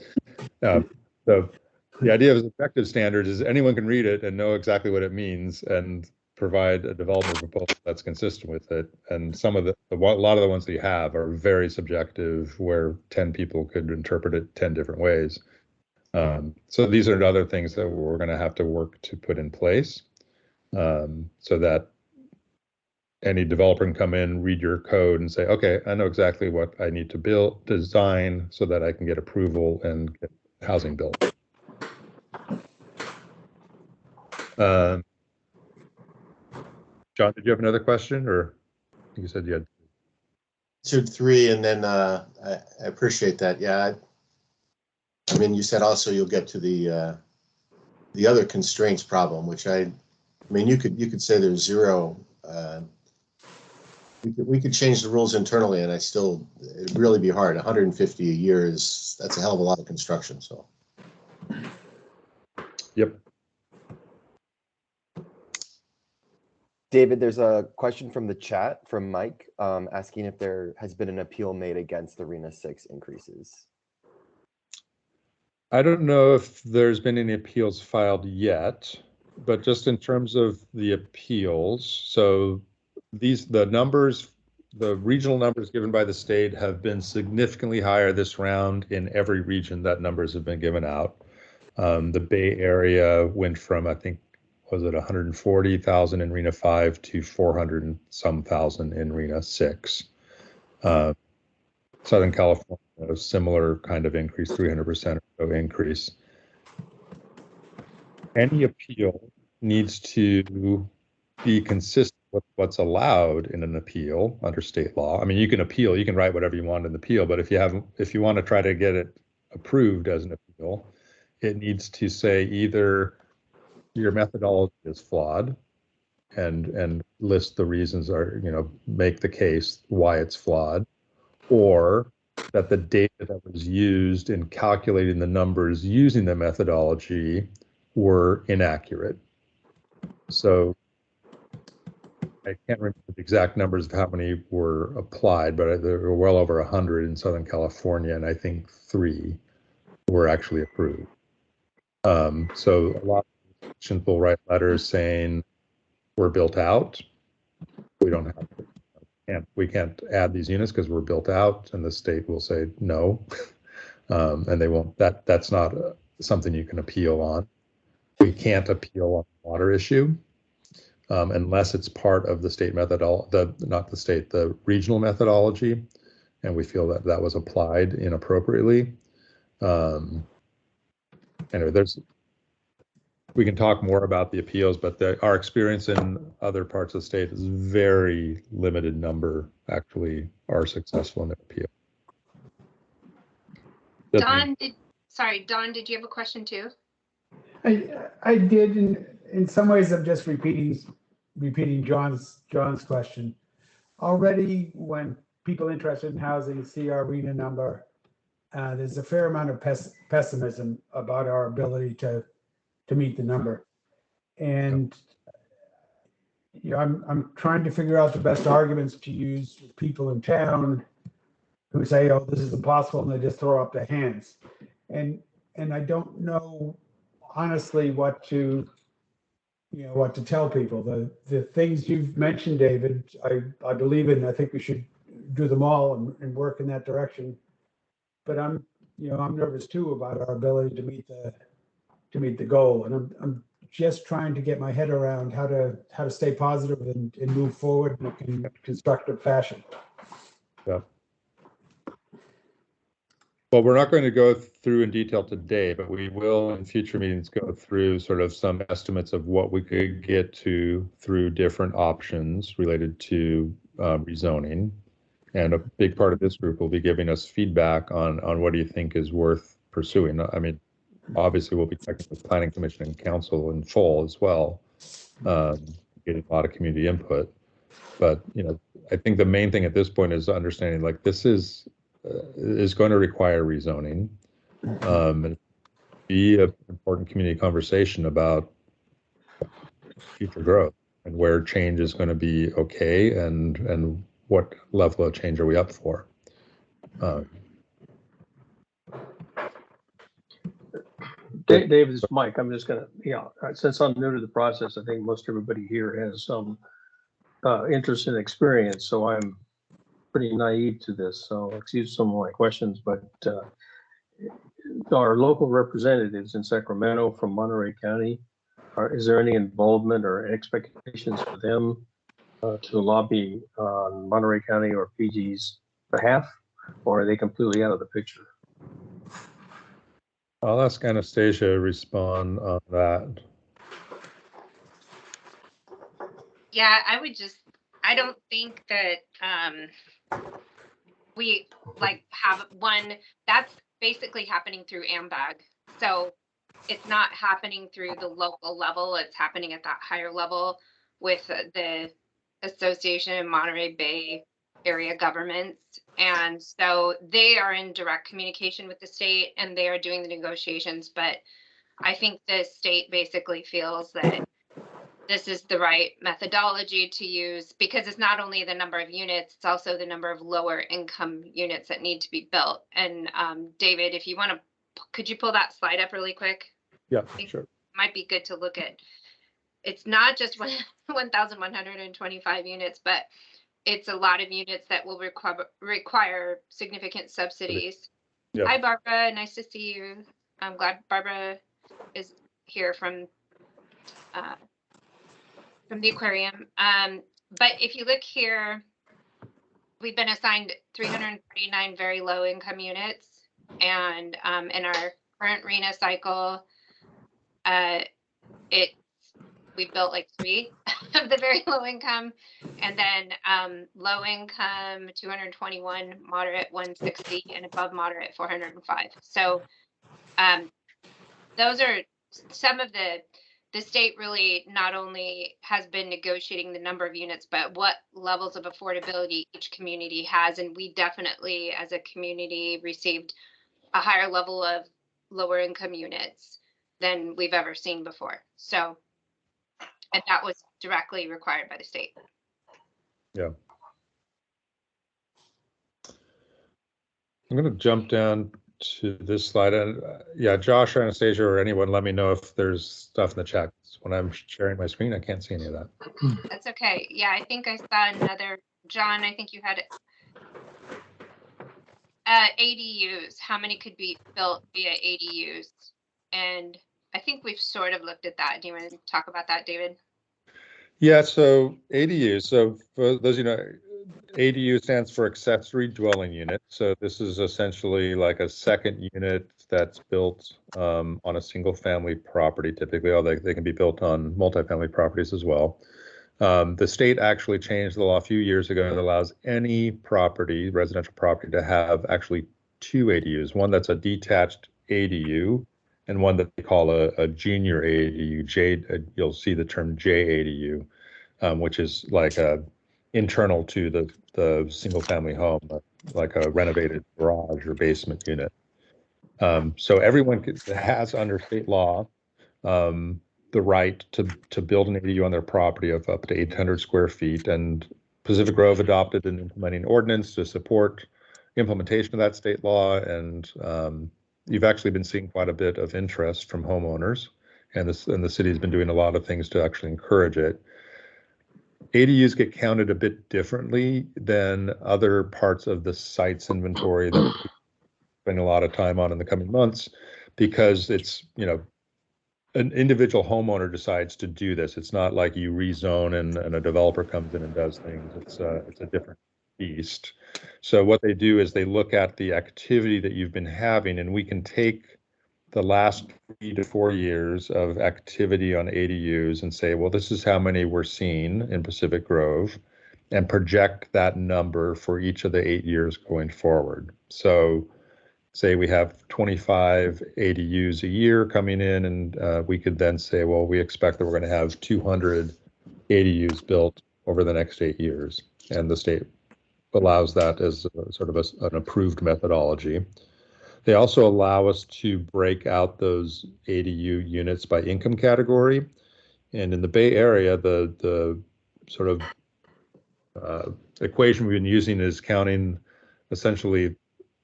So the idea of objective standards is anyone can read it and know exactly what it means and provide a development proposal that's consistent with it. And some of a lot of the ones that you have are very subjective, where 10 people could interpret it 10 different ways. So these are other things that we're going to have to work to put in place, so that any developer can come in, read your code and say, okay, I know exactly what I need to design so that I can get approval and get housing built. John, did you have another question, or you said you had? Answered 3, and then I appreciate that. Yeah, I mean, you said also you'll get to the other constraints problem, which I mean, you could say there's 0. We could change the rules internally, and it'd really be hard. 150 a year that's a hell of a lot of construction. So. Yep. David, there's a question from the chat from Mike asking if there has been an appeal made against the RENA 6 increases. I don't know if there's been any appeals filed yet, but just in terms of the appeals, so the numbers, the regional numbers given by the state have been significantly higher this round in every region that numbers have been given out. The Bay Area went from, I think, was it 140,000 in RENA 5 to 400 and some thousand in RENA 6. Southern California, a similar kind of increase, 300% or so increase. Any appeal needs to be consistent with what's allowed in an appeal under state law. I mean, you can appeal, you can write whatever you want in the appeal, but if you want to try to get it approved as an appeal, it needs to say either your methodology is flawed and list the reasons, or make the case why it's flawed, or that the data that was used in calculating the numbers using the methodology were inaccurate. So I can't remember the exact numbers of how many were applied, but there were well over 100 in Southern California, and I think 3 were actually approved. So a lot of institutions will write letters saying we're built out. We can't add these units because we're built out, and the state will say no, and they won't. That's not something you can appeal on. We can't appeal on the water issue unless it's part of the state the regional methodology, and we feel that was applied inappropriately. Anyway, we can talk more about the appeals, but our experience in other parts of the state is very limited number actually are successful in their appeal. Don, did you have a question too? I did. In some ways, I'm just repeating John's question. Already, when people interested in housing see our RENA number, there's a fair amount of pessimism about our ability to meet the number. And I'm trying to figure out the best arguments to use with people in town who say, "Oh, this is impossible," and they just throw up their hands. And I don't know honestly what to tell people. The things you've mentioned, David, I believe in. I think we should do them all and work in that direction. But I'm nervous too about our ability to meet the goal, and I'm just trying to get my head around how to stay positive and move forward in a constructive fashion. Yeah. Well, we're not going to go through in detail today, but we will in future meetings go through sort of some estimates of what we could get to through different options related to rezoning. And a big part of this group will be giving us feedback on what do you think is worth pursuing. I mean, obviously we'll be checking with Planning Commission and Council in full as well, getting a lot of community input. But I think the main thing at this point is understanding like this is going to require rezoning, and be an important community conversation about future growth and where change is going to be okay and what level of change are we up for. David, this is Mike. I'm just gonna, since I'm new to the process, I think most everybody here has some interest and experience, so I'm pretty naive to this. So excuse some of my questions, but our local representatives in Sacramento from Monterey County, is there any involvement or expectations for them to lobby on Monterey County or PG's behalf, or are they completely out of the picture? I'll ask Anastasia to respond on that. Yeah, I don't think that we have one that's basically happening through AMBAG. So it's not happening through the local level, it's happening at that higher level with the Association of Monterey Bay Area Governments. And so they are in direct communication with the state and they are doing the negotiations. But I think the state basically feels that this is the right methodology to use because it's not only the number of units, it's also the number of lower income units that need to be built. And David, if you want to, could you pull that slide up really quick? Yeah, sure. Might be good to look at. It's not just 1,125 units, but it's a lot of units that will require significant subsidies. Yeah. Hi, Barbara. Nice to see you. I'm glad Barbara is here from the aquarium. But if you look here, we've been assigned 339 very low income units. And in our current RENA cycle, we built like 3 of the very low income, and then low income 221, moderate 160, and above moderate 405. So those are some of the state really not only has been negotiating the number of units, but what levels of affordability each community has. And we definitely, as a community, received a higher level of lower income units than we've ever seen before. So, and that was directly required by the state. Yeah. I'm going to jump down to this slide. And yeah, Josh or Anastasia or anyone, let me know if there's stuff in the chat. When I'm sharing my screen, I can't see any of that. That's okay. Yeah, I think I saw another, John, I think you had ADUs. How many could be built via ADUs? And I think we've sort of looked at that. Do you want to talk about that, David? Yeah, so ADUs. So for those you know, ADU stands for accessory dwelling unit. So this is essentially like a second unit that's built on a single family property typically, although they can be built on multifamily properties as well. The state actually changed the law a few years ago that allows any property, residential property, to have actually 2 ADUs, one that's a detached ADU and one that they call a junior ADU. You'll see the term JADU, which is like internal to the single family home, like a renovated garage or basement unit. So everyone has under state law the right to build an ADU on their property of up to 800 square feet. And Pacific Grove adopted an implementing ordinance to support implementation of that state law. And you've actually been seeing quite a bit of interest from homeowners, and the city has been doing a lot of things to actually encourage it. ADUs get counted a bit differently than other parts of the sites inventory that we're spending a lot of time on in the coming months, because it's, an individual homeowner decides to do this. It's not like you rezone and a developer comes in and does things. It's a different beast. So what they do is they look at the activity that you've been having, and we can take the last 3 to 4 years of activity on ADUs and say, well, this is how many we're seeing in Pacific Grove, and project that number for each of the 8 years going forward. So say we have 25 ADUs a year coming in, and we could then say, well, we expect that we're going to have 200 ADUs built over the next 8 years. And the state allows that as sort of an approved methodology. They also allow us to break out those ADU units by income category. And in the Bay Area, the sort of equation we've been using is counting essentially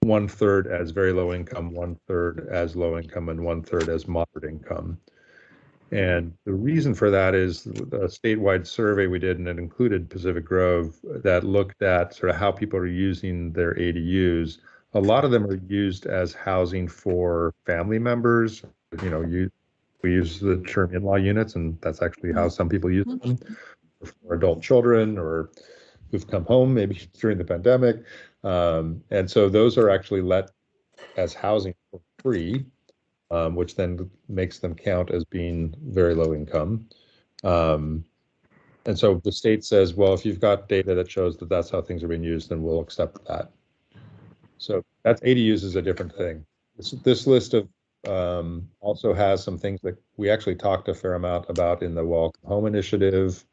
1/3 as very low income, 1/3 as low income, and 1/3 as moderate income. And the reason for that is a statewide survey we did, and it included Pacific Grove, that looked at sort of how people are using their ADUs. A lot of them are used as housing for family members. We use the term in-law units, and that's actually how some people use them, for adult children or who've come home maybe during the pandemic. And so those are actually let as housing for free, which then makes them count as being very low income. And so the state says, well, if you've got data that shows that that's how things are being used, then we'll accept that. So that's ADUs is a different thing. This list of also has some things that we actually talked a fair amount about in the Welcome Home Initiative.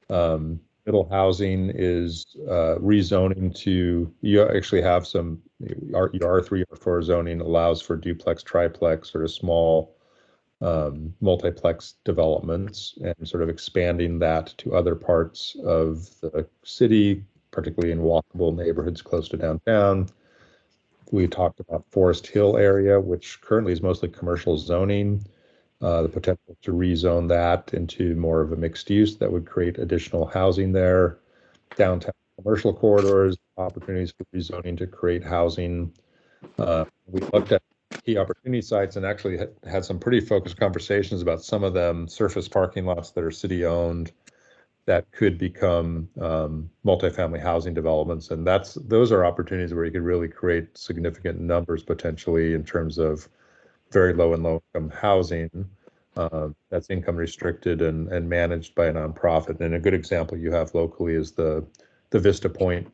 Middle housing is rezoning to, you actually have some, your R3 or 4 zoning allows for duplex, triplex, sort of small multiplex developments, and sort of expanding that to other parts of the city, particularly in walkable neighborhoods close to downtown. We talked about Forest Hill area, which currently is mostly commercial zoning. The potential to rezone that into more of a mixed use that would create additional housing there. Downtown commercial corridors, opportunities for rezoning to create housing. We looked at key opportunity sites and actually had some pretty focused conversations about some of them surface parking lots that are city owned that could become multifamily housing developments. And those are opportunities where you could really create significant numbers potentially in terms of very low and low income housing that's income restricted and managed by a nonprofit. And a good example you have locally is the Vista Point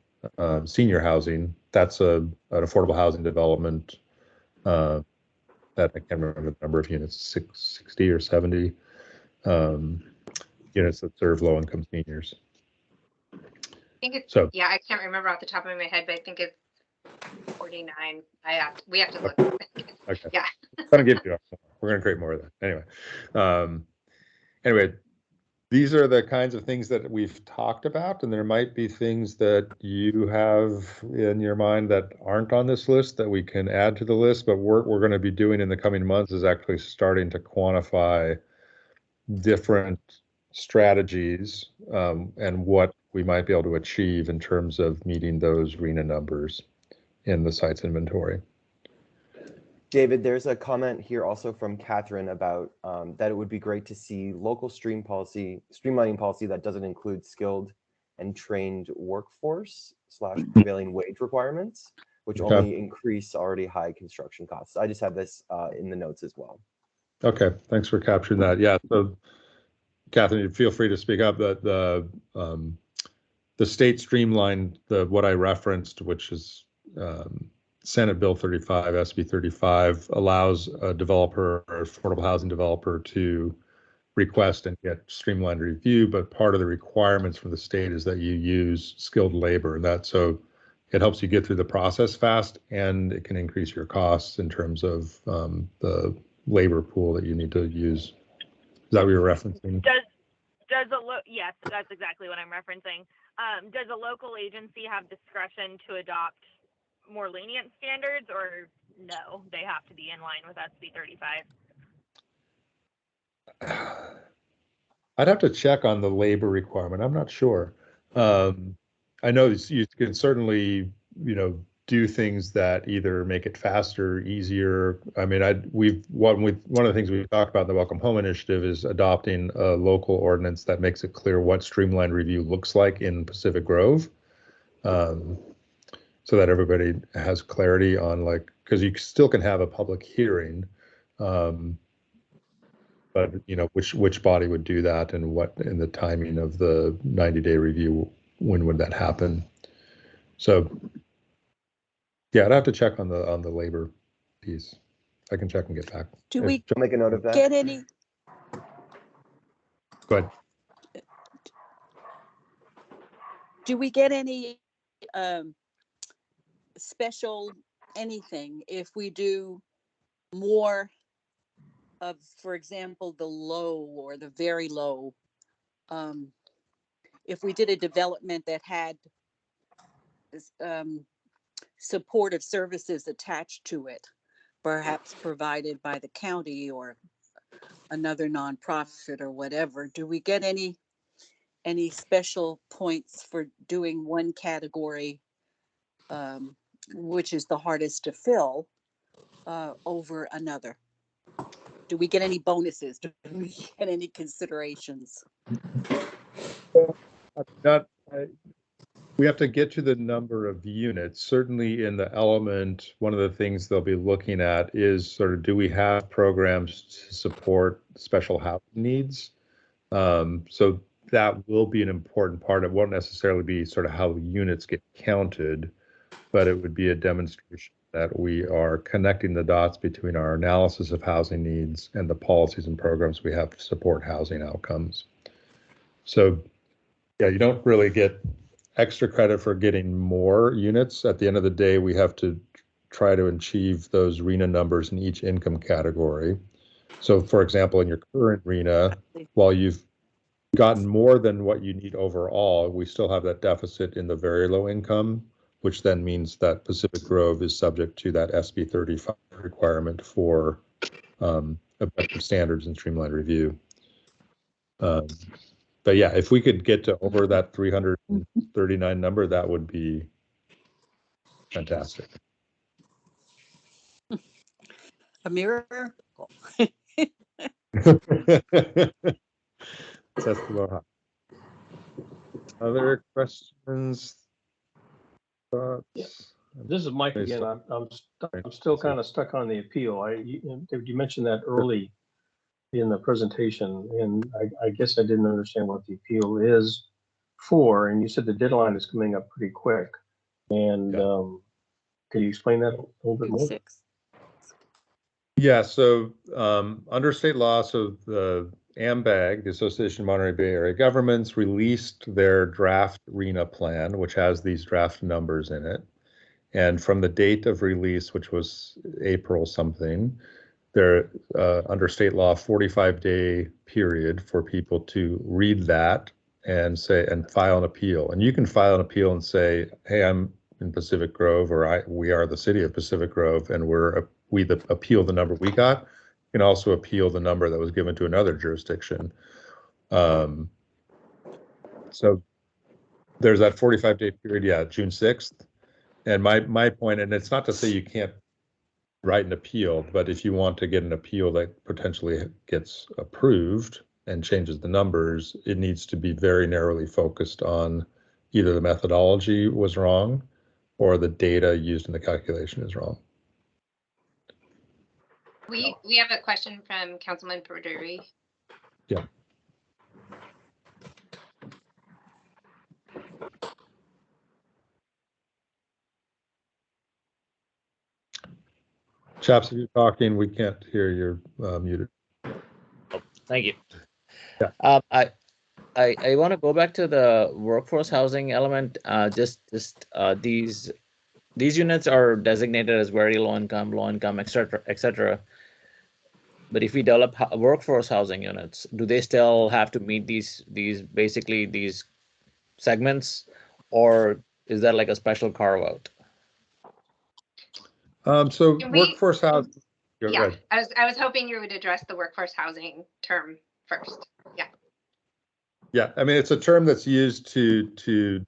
senior housing. That's an affordable housing development that I can't remember the number of units, 60 or 70 units that serve low income seniors. I think it's, So, yeah, I can't remember off the top of my head, but I think it's 49. We have to look. okay. Yeah. Gonna give you. We're gonna create more of that. Anyway, these are the kinds of things that we've talked about, and there might be things that you have in your mind that aren't on this list that we can add to the list. But what we're going to be doing in the coming months is actually starting to quantify different strategies and what we might be able to achieve in terms of meeting those RHNA numbers in the sites inventory. David, there's a comment here also from Catherine about that it would be great to see local streamlining policy that doesn't include skilled and trained workforce / prevailing wage requirements, which only increase already high construction costs. I just have this in the notes as well. Okay, thanks for capturing that. Yeah, so Catherine, feel free to speak up. The state streamlined what I referenced, which is Senate Bill 35, SB 35, allows a developer or affordable housing developer to request and get streamlined review, but part of the requirements from the state is that you use skilled labor. So it helps you get through the process fast, and it can increase your costs in terms of the labor pool that you need to use. Is that what you're referencing? Does yes, that's exactly what I'm referencing. Does a local agency have discretion to adopt more lenient standards, or no, they have to be in line with SB 35? I'd have to check on the labor requirement. I'm not sure. I know you can certainly, do things that either make it faster, easier. I mean, one of the things we talked about in the Welcome Home Initiative is adopting a local ordinance that makes it clear what streamlined review looks like in Pacific Grove, so that everybody has clarity on, like, because you still can have a public hearing, but which body would do that, and what in the timing of the 90-day review, when would that happen? So yeah, I'd have to check on the labor piece. I can check and get back. Do we I'll make a note of that. get any, Go ahead. do we get any special anything if we do more of, for example, the low or the very low? If we did a development that had supportive services attached to it, perhaps provided by the county or another nonprofit or whatever, do we get any special points for doing one category, which is the hardest to fill, over another? Do we get any bonuses? Do we get any considerations? We have to get to the number of units. Certainly in the element, one of the things they'll be looking at is sort of, do we have programs to support special housing needs? So that will be an important part. It won't necessarily be sort of how the units get counted, but it would be a demonstration that we are connecting the dots between our analysis of housing needs and the policies and programs we have to support housing outcomes. So yeah, you don't really get extra credit for getting more units. At the end of the day, we have to try to achieve those RHNA numbers in each income category. So for example, in your current RHNA, while you've gotten more than what you need overall, we still have that deficit in the very low income, which then means that Pacific Grove is subject to that SB 35 requirement for objective standards and streamlined review. But yeah, if we could get to over that 339 number, that would be fantastic. A miracle. That's aloha. Other questions? Thoughts? Yeah. This is Mike again. I'm still kind of stuck on the appeal. You mentioned that early in the presentation, and I guess I didn't understand what the appeal is for. And you said the deadline is coming up pretty quick. And can you explain that a little bit more? Yeah. So under state law, so the AMBAG, the Association of Monterey Bay Area Governments, released their draft RHNA plan, which has these draft numbers in it. And from the date of release, which was April something, there under state law, 45-day period for people to read that and file an appeal. And you can file an appeal and say, hey, I'm in Pacific Grove, or we are the city of Pacific Grove, and we appeal the number we got. You can also appeal the number that was given to another jurisdiction. So there's that 45-day period, yeah, June 6th. And my point, and it's not to say you can't write an appeal, but if you want to get an appeal that potentially gets approved and changes the numbers, it needs to be very narrowly focused on either the methodology was wrong or the data used in the calculation is wrong. We have a question from Councilman Perduri. Yeah. Chaps, if you're talking, we can't hear. You're muted. Oh, thank you. Yeah. I want to go back to the workforce housing element. These units are designated as very low income, et cetera, et cetera. But if we develop workforce housing units, do they still have to meet these basically these segments, or is that like a special carve out? So Can we- workforce housing. Go Yeah, ahead. I was hoping you would address the workforce housing term first. Yeah. Yeah, I mean, it's a term that's used to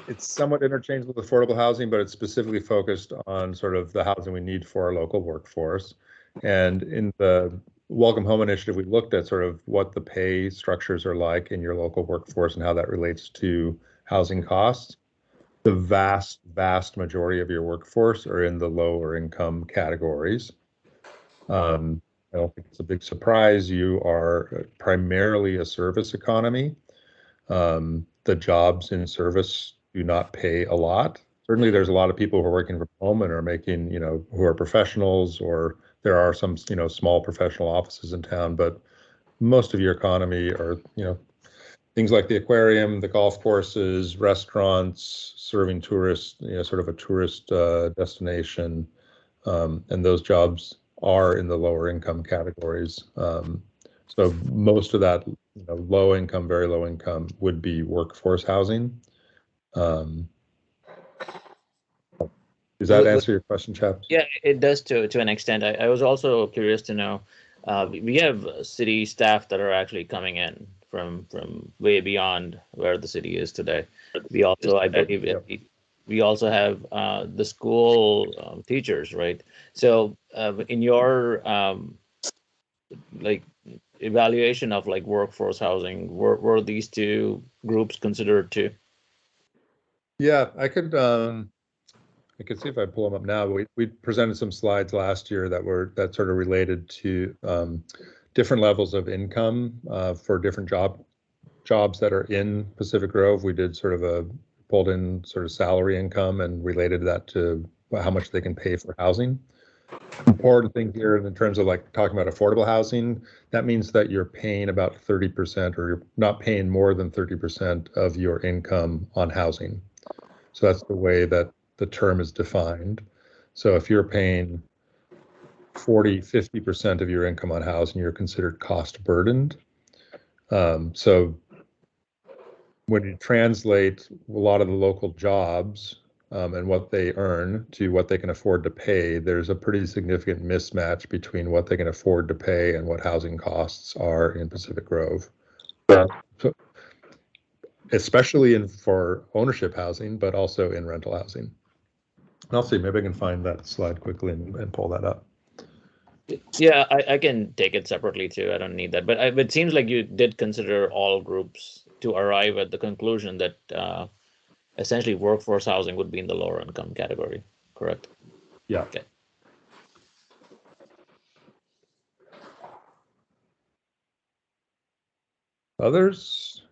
it's somewhat interchangeable with affordable housing, but it's specifically focused on sort of the housing we need for our local workforce. And in the Welcome Home Initiative, we looked at sort of what the pay structures are like in your local workforce and how that relates to housing costs. The vast majority of your workforce are in the lower income categories. I don't think it's a big surprise. You are primarily a service economy. The jobs in service do not pay a lot. Certainly, there's a lot of people who are working from home and are making, who are professionals, or there are some, small professional offices in town, but most of your economy are, things like the aquarium, the golf courses, restaurants, serving tourists, sort of a tourist destination. And those jobs are in the lower income categories. So most of that, low income, very low income would be workforce housing. Does that answer your question, Chaps? Yeah, it does to an extent. I was also curious to know, we have city staff that are actually coming in from way beyond where the city is today. We also, I believe, we also have the school teachers, right? So in your like evaluation of like workforce housing, were these two groups considered too? Yeah, I could see if I pull them up now. We presented some slides last year that sort of related to different levels of income for different jobs that are in Pacific Grove. We did sort of pulled in sort of salary income and related that to how much they can pay for housing. Important thing here in terms of like talking about affordable housing, that means that you're paying about 30%, or you're not paying more than 30% of your income on housing. So that's the way that the term is defined. So if you're paying 50% of your income on housing, you're considered cost burdened. So when you translate a lot of the local jobs and what they earn to what they can afford to pay, there's a pretty significant mismatch between what they can afford to pay and what housing costs are in Pacific Grove. So, especially for ownership housing, but also in rental housing. And I'll see, maybe I can find that slide quickly and pull that up. Yeah, I can take it separately too. I don't need that. But it seems like you did consider all groups to arrive at the conclusion that essentially workforce housing would be in the lower income category, correct? Yeah. Okay. Others?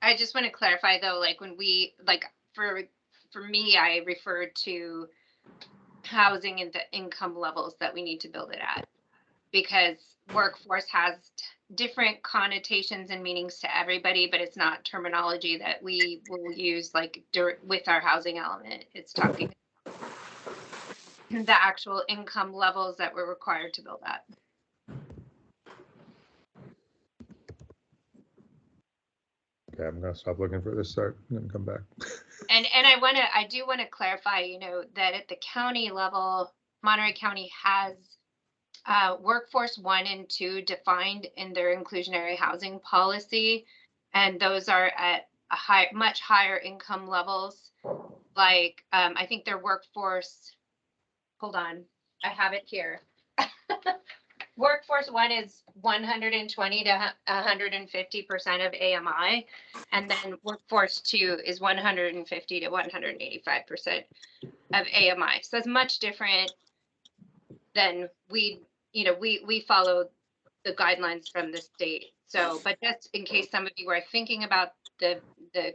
I just want to clarify though, like when we, like for me, I referred to housing and the income levels that we need to build it at, because workforce has different connotations and meanings to everybody, but it's not terminology that we will use like with our housing element. It's talking the actual income levels that we're required to build at. Okay, I'm gonna stop looking for this start and then come back. And I do want to clarify, that at the county level, Monterey County has workforce 1 and 2 defined in their inclusionary housing policy, and those are at much higher income levels. Like I think their workforce, hold on, I have it here. Workforce 1 is 120 to 150% of AMI, and then workforce 2 is 150 to 185% of AMI. So that's much different than we follow the guidelines from the state. So, but just in case some of you are thinking about the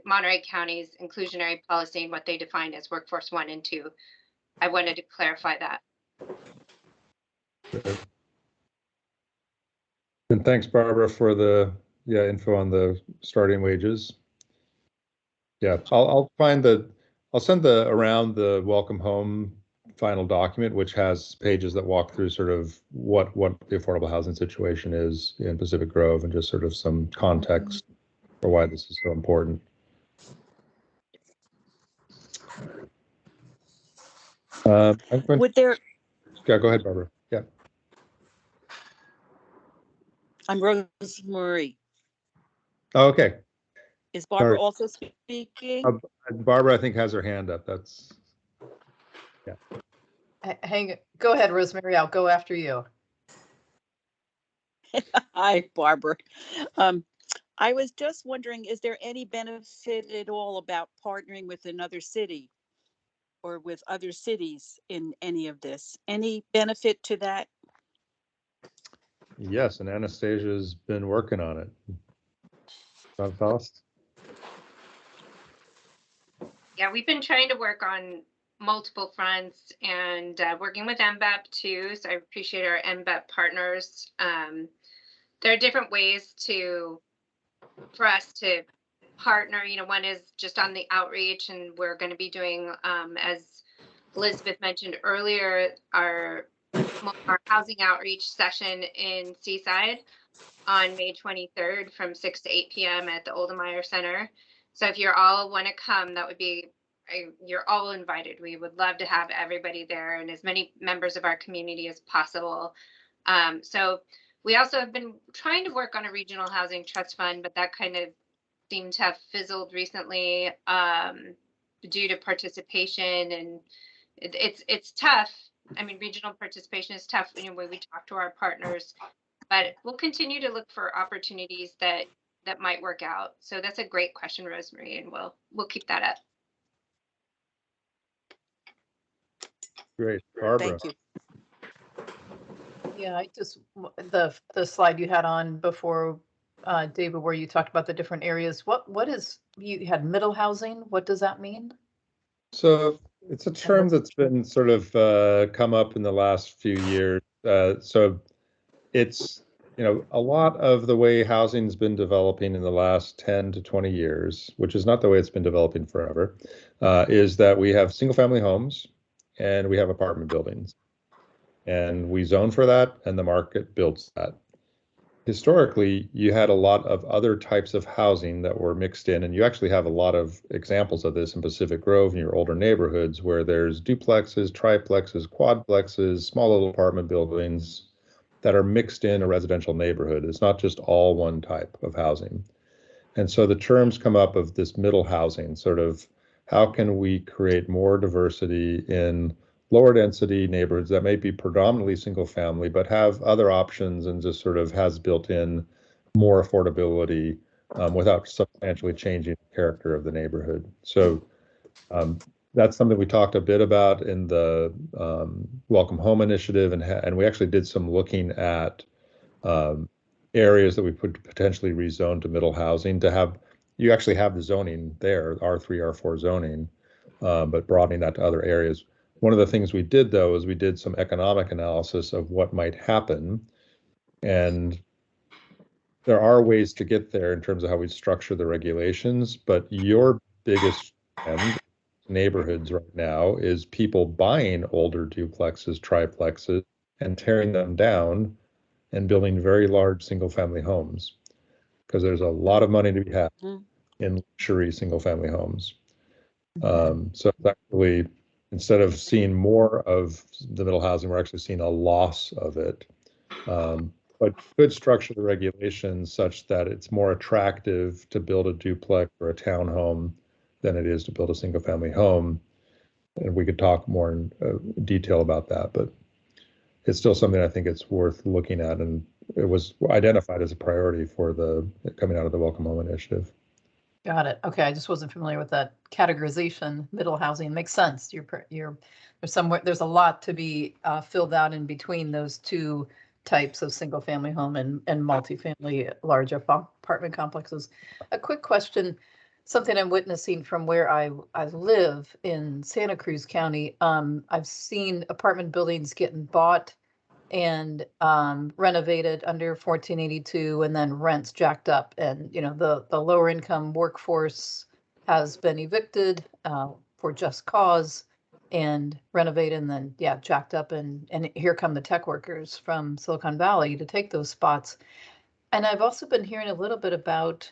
Monterey County's inclusionary policy and what they define as workforce 1 and 2, I wanted to clarify that. Okay. And thanks, Barbara, for the info on the starting wages. Yeah, I'll send around the welcome home final document, which has pages that walk through sort of what the affordable housing situation is in Pacific Grove and just sort of some context for why this is so important. Would there, Yeah, go ahead, Barbara. Yeah. I'm Rosemary. Oh, okay. Is Barbara Sorry. also speaking? Barbara, I think, has her hand up. That's, Go ahead, Rosemary. I'll go after you. Hi, Barbara. I was just wondering, is there any benefit at all about partnering with another city or with other cities in any of this? Any benefit to that? yes, and Anastasia's been working on it. Faust? Yeah, we've been trying to work on multiple fronts and working with MBEP too. So I appreciate our MBEP partners. There are different ways for us to partner. You know, one is just on the outreach, and we're going to be doing, as Elizabeth mentioned earlier, our housing outreach session in Seaside on May 23rd from 6 to 8 p.m. at the Oldemeyer Center. So if you're all want to come, that would be, you're all invited. We would love to have everybody there and as many members of our community as possible. So we also have been trying to work on a regional housing trust fund, but that kind of seemed to have fizzled recently due to participation, and it's tough. I mean, regional participation is tough, you know, when we talk to our partners, but we'll continue to look for opportunities that might work out. So that's a great question, Rosemary, and we'll keep that up. Great. Barbara. Thank you. Yeah, I just, the slide you had on before, David, where you talked about the different areas, what is, you had middle housing? What does that mean? So it's a term that's been sort of come up in the last few years. So it's, you know, a lot of the way housing's been developing in the last 10 to 20 years, which is not the way it's been developing forever, is that we have single family homes and we have apartment buildings. And we zone for that, and the market builds that. Historically, you had a lot of other types of housing that were mixed in, and you actually have a lot of examples of this in Pacific Grove in your older neighborhoods where there's duplexes, triplexes, quadplexes, small little apartment buildings that are mixed in a residential neighborhood. It's not just all one type of housing. And so the terms come up of this middle housing, sort of how can we create more diversity in lower density neighborhoods that may be predominantly single family, but have other options and just sort of has built in more affordability without substantially changing the character of the neighborhood. So that's something we talked a bit about in the Welcome Home Initiative, and we actually did some looking at areas that we could potentially rezone to middle housing to have, you actually have the zoning there, R3, R4 zoning, but broadening that to other areas. One of the things we did, though, is we did some economic analysis of what might happen. And there are ways to get there in terms of how we structure the regulations. But your biggest trend neighborhoods right now is people buying older duplexes, triplexes, and tearing them down and building very large single family homes. Because there's a lot of money to be had in luxury single family homes. So it's actually, instead of seeing more of the middle housing, we're actually seeing a loss of it. But could structure the regulations such that it's more attractive to build a duplex or a townhome than it is to build a single family home. And we could talk more in detail about that, but it's still something I think it's worth looking at. And it was identified as a priority for the coming out of the Welcome Home Initiative. Got it. Okay, I just wasn't familiar with that categorization. Middle housing makes sense. There's a lot to be filled out in between those two types of single family home and multifamily large apartment complexes. A quick question, something I'm witnessing from where I live in Santa Cruz County. I've seen apartment buildings getting bought and renovated under 1482, and then rents jacked up, and you know the lower income workforce has been evicted for just cause, and renovate and then, yeah, jacked up and here come the tech workers from Silicon Valley to take those spots. And I've also been hearing a little bit about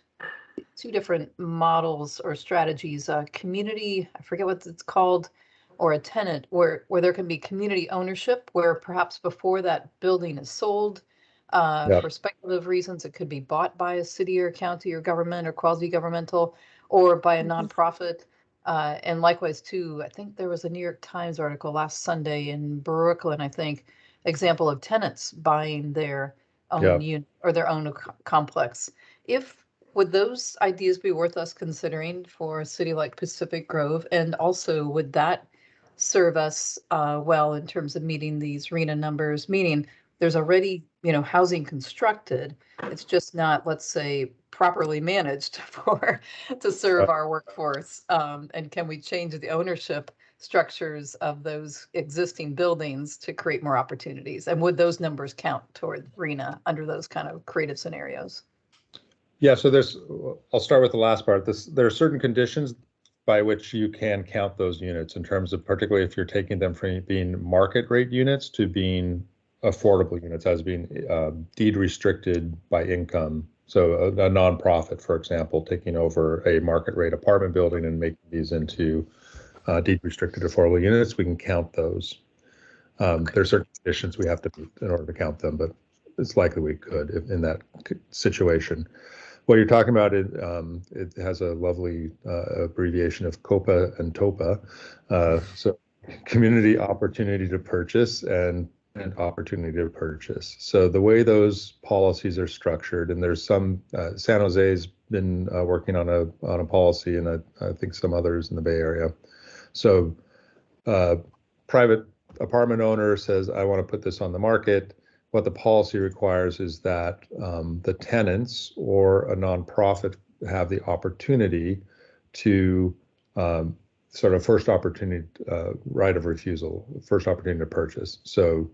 two different models or strategies, community, I forget what it's called, or a tenant where there can be community ownership, where perhaps before that building is sold, Yep. for speculative reasons, it could be bought by a city or county or government or quasi-governmental or by a nonprofit. And likewise too, I think there was a New York Times article last Sunday in Brooklyn, I think, example of tenants buying their own Yeah. unit or their own complex. Would those ideas be worth us considering for a city like Pacific Grove? And also, would that serve us well in terms of meeting these RENA numbers? Meaning, there's already, housing constructed. It's just not, let's say, properly managed to serve our workforce. And can we change the ownership structures of those existing buildings to create more opportunities? And would those numbers count toward RENA under those kind of creative scenarios? Yeah, so I'll start with the last part. There are certain conditions by which you can count those units in terms of, particularly if you're taking them from being market rate units to being affordable units, as being deed restricted by income. So a nonprofit, for example, taking over a market rate apartment building and making these into deed restricted affordable units, we can count those. There are certain conditions we have to meet in order to count them, but it's likely we could in that situation. What you're talking about, it has a lovely abbreviation of COPA and TOPA. So community opportunity to purchase and opportunity to purchase. So the way those policies are structured, and there's some, San Jose's been working on a policy, and I think some others in the Bay Area. So private apartment owner says, I want to put this on the market. What the policy requires is that the tenants or a nonprofit have the opportunity to sort of first opportunity, right of refusal, first opportunity to purchase. So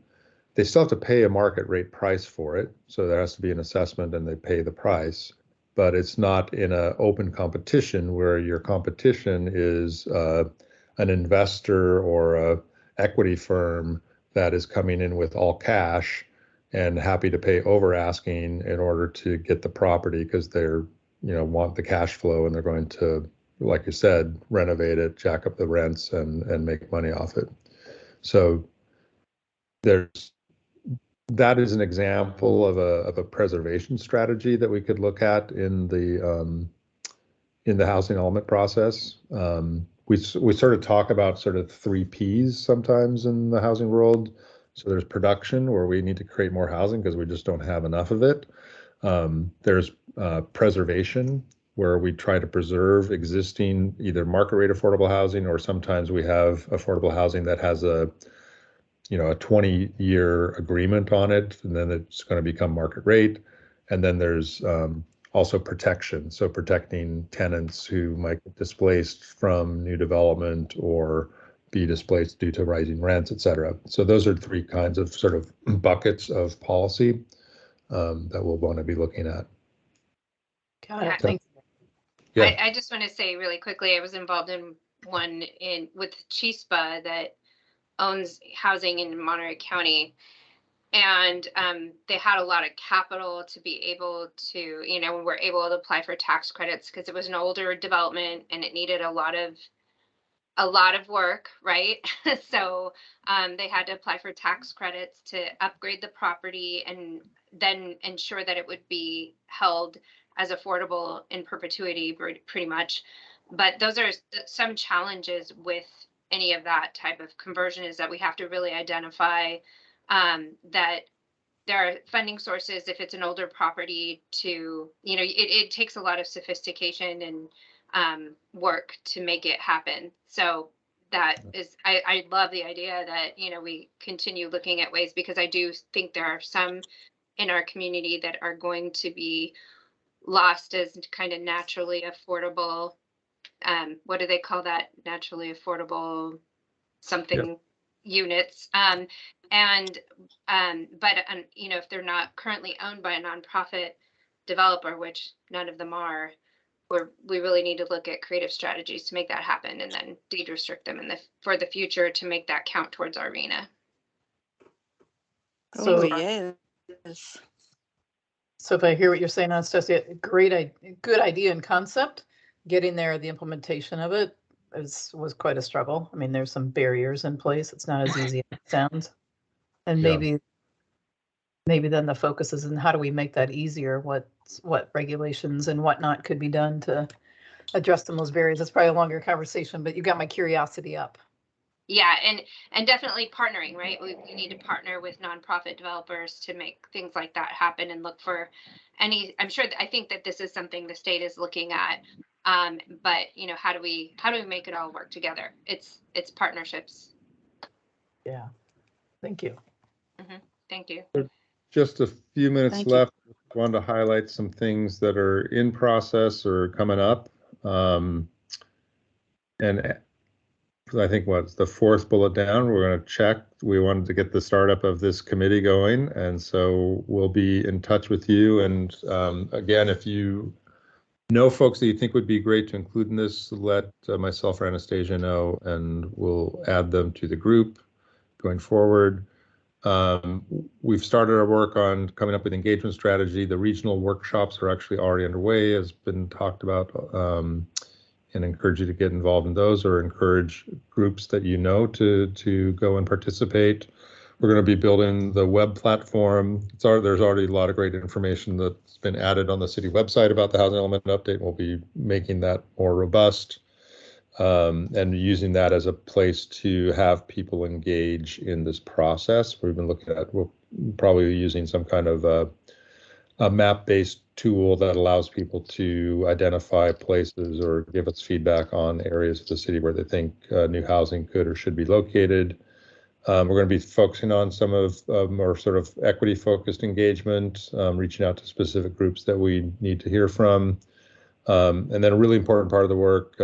they still have to pay a market rate price for it. So there has to be an assessment and they pay the price, but it's not in an open competition where your competition is an investor or a equity firm that is coming in with all cash and happy to pay over asking in order to get the property because they're, want the cash flow and they're going to, like you said, renovate it, jack up the rents and make money off it. So that is an example of a preservation strategy that we could look at in the housing element process. We sort of talk about sort of 3 Ps sometimes in the housing world. So there's production, where we need to create more housing because we just don't have enough of it. There's preservation, where we try to preserve existing either market rate affordable housing, or sometimes we have affordable housing that has a 20-year agreement on it, and then it's going to become market rate. And then there's also protection, so protecting tenants who might get displaced from new development or be displaced due to rising rents, et cetera. So those are 3 kinds of sort of buckets of policy that we'll want to be looking at. Got it. Thanks. Yeah. I just want to say really quickly, I was involved in one with Chispa that owns housing in Monterey County. And they had a lot of capital to be able to, were able to apply for tax credits because it was an older development and it needed a lot of work, right? So they had to apply for tax credits to upgrade the property and then ensure that it would be held as affordable in perpetuity, pretty much. But those are some challenges with any of that type of conversion, is that we have to really identify that there are funding sources if it's an older property to, it takes a lot of sophistication and work to make it happen. So that is, I love the idea that, we continue looking at ways, because I do think there are some in our community that are going to be lost as kind of naturally affordable. What do they call that? Naturally affordable something. Yep. Units. But if they're not currently owned by a nonprofit developer, which none of them are, we really need to look at creative strategies to make that happen, and then deed restrict them for the future to make that count towards our RENA. Oh, So, yes. so if I hear what you're saying, Anastasia, good idea and concept. Getting there, the implementation of it was quite a struggle. I mean, there's some barriers in place. It's not as easy as it sounds. And Yeah. maybe then the focus is in how do we make that easier? What regulations and whatnot could be done to address those barriers? That's probably a longer conversation, but you got my curiosity up. Yeah, and definitely partnering, right? We need to partner with nonprofit developers to make things like that happen, and look for any. I think that this is something the state is looking at. But how do we make it all work together? It's partnerships. Yeah. Thank you. Thank you. Just a few minutes Thank you. left. Wanted to highlight some things that are in process or coming up. And I think what's the fourth bullet down, we're going to check. We wanted to get the startup of this committee going, and so we'll be in touch with you. And again, if you know folks that you think would be great to include in this, let myself or Anastasia know, and we'll add them to the group going forward. We've started our work on coming up with engagement strategy. The regional workshops are actually already underway, has been talked about, and encourage you to get involved in those, or encourage groups that you know to go and participate. We're going to be building the web platform. There's already a lot of great information that's been added on the city website about the housing element update. We'll be making that more robust. And using that as a place to have people engage in this process. We've been looking at, we're probably using some kind of a map-based tool that allows people to identify places or give us feedback on areas of the city where they think new housing could or should be located. We're going to be focusing on some of more sort of equity-focused engagement, reaching out to specific groups that we need to hear from. And then a really important part of the work,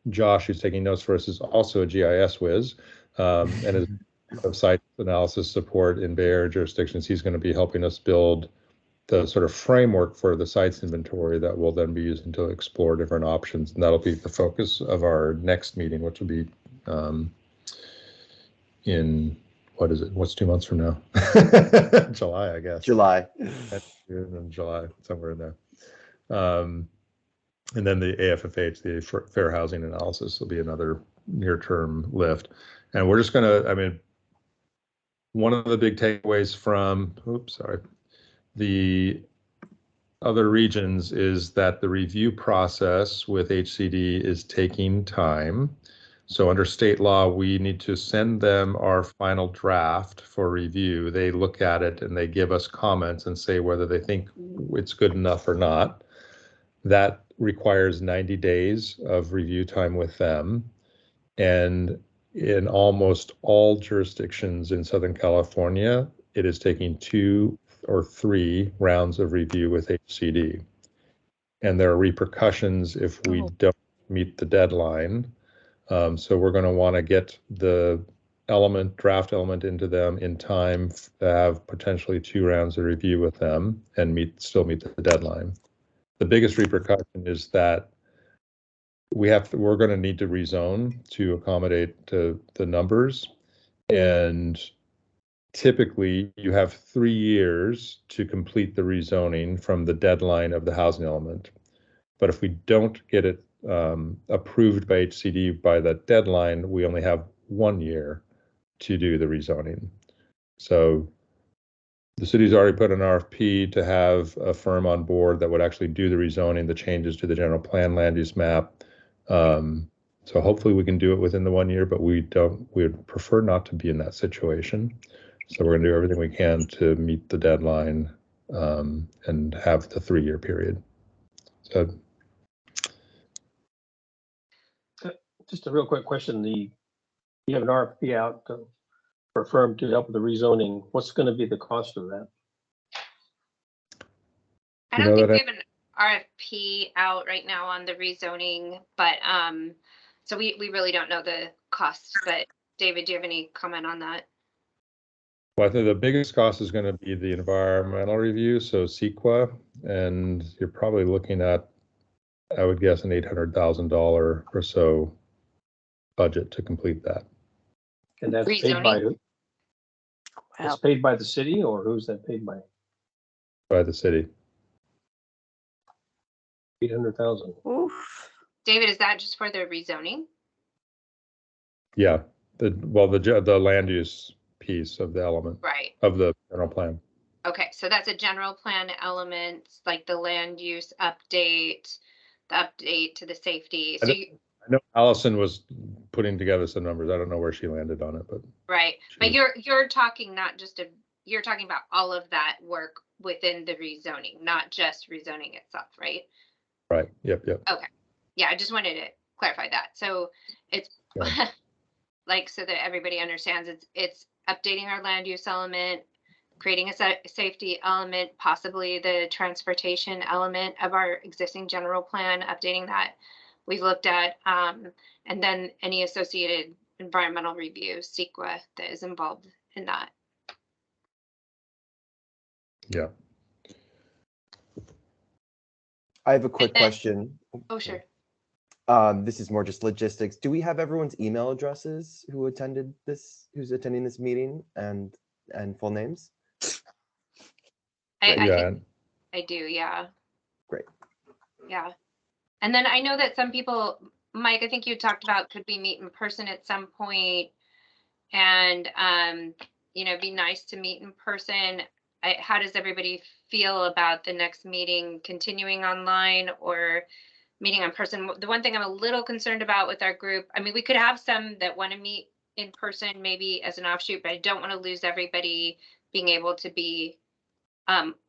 Josh, who's taking notes for us, is also a GIS whiz, and is of site analysis support in Bay Area jurisdictions. He's going to be helping us build the sort of framework for the sites inventory that we'll then be using to explore different options. And that'll be the focus of our next meeting, which will be in, what's 2 months from now? July, I guess. July. June and July, somewhere in there. And then the AFFH, the Fair Housing Analysis, will be another near-term lift. And we're just going to, one of the big takeaways from, the other regions is that the review process with HCD is taking time. So under state law, we need to send them our final draft for review. They look at it and they give us comments and say whether they think it's good enough or not. That requires 90 days of review time with them. And in almost all jurisdictions in Southern California, it is taking 2 or 3 rounds of review with HCD. And there are repercussions if we don't meet the deadline. So we're going to want to get the draft element into them in time to have potentially 2 rounds of review with them and still meet the deadline. The biggest repercussion is that we're going to need to rezone to accommodate the numbers. And typically you have 3 years to complete the rezoning from the deadline of the housing element. But if we don't get it approved by HCD by that deadline, we only have 1 year to do the rezoning. So the city's already put an RFP to have a firm on board that would actually do the rezoning, the changes to the general plan land use map. So hopefully we can do it within the 1 year, but we would prefer not to be in that situation. So we're going to do everything we can to meet the deadline and have the 3-year period. So just a real quick question. You have an RFP out for a firm to help with the rezoning. What's going to be the cost of that? I don't think we have an RFP out right now on the rezoning, but so we really don't know the cost. But David, do you have any comment on that? Well, I think the biggest cost is going to be the environmental review, so CEQA, and you're probably looking at I would guess an $800,000 or so budget to complete that. And that's paid by Rezoning? who? It's paid by the city, or who's that paid by? By the city. 800,000. Oof. David, is that just for the rezoning? Yeah, the land use piece of the element Right. of the general plan. Okay, so that's a general plan element, like the land use update, the update to the safety. So I know Allison was putting together some numbers. I don't know where she landed on it, but right, but you're talking not just you're talking about all of that work within the rezoning, not just rezoning itself, right? right. Yep. Okay. Yeah, I just wanted to clarify that. So it's Yeah. like, so that everybody understands, it's updating our land use element, creating a safety element, possibly the transportation element of our existing general plan, updating that. We've looked at, and then any associated environmental review, CEQA, that is involved in that. Yeah. I have a quick question. Oh, sure. This is more just logistics. Do we have everyone's email addresses who's attending this meeting and full names? I Yeah. think I do, yeah. Great. Yeah. And then I know that some people, Mike, I think you talked about, could we meet in person at some point? And, it'd be nice to meet in person. How does everybody feel about the next meeting, continuing online or meeting in person? The one thing I'm a little concerned about with our group, I mean, we could have some that want to meet in person, maybe as an offshoot, but I don't want to lose everybody being able to be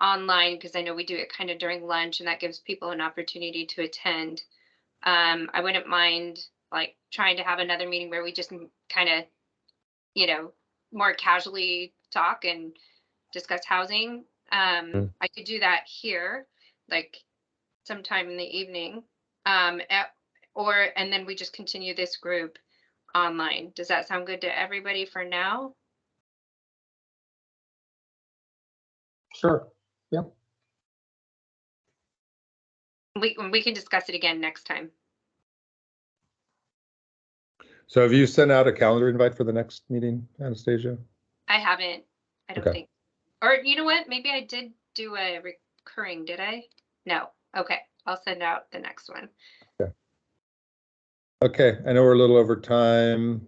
online, because I know we do it kind of during lunch and that gives people an opportunity to attend. I wouldn't mind like trying to have another meeting where we just kind of, more casually talk and discuss housing. I could do that here, like sometime in the evening, and then we just continue this group online. Does that sound good to everybody for now? Sure. Yep. We can discuss it again next time. So have you sent out a calendar invite for the next meeting, Anastasia? I haven't. I don't think. Or you know what? Maybe I did do a recurring. Did I? No. Okay. I'll send out the next one. Okay. I know we're a little over time.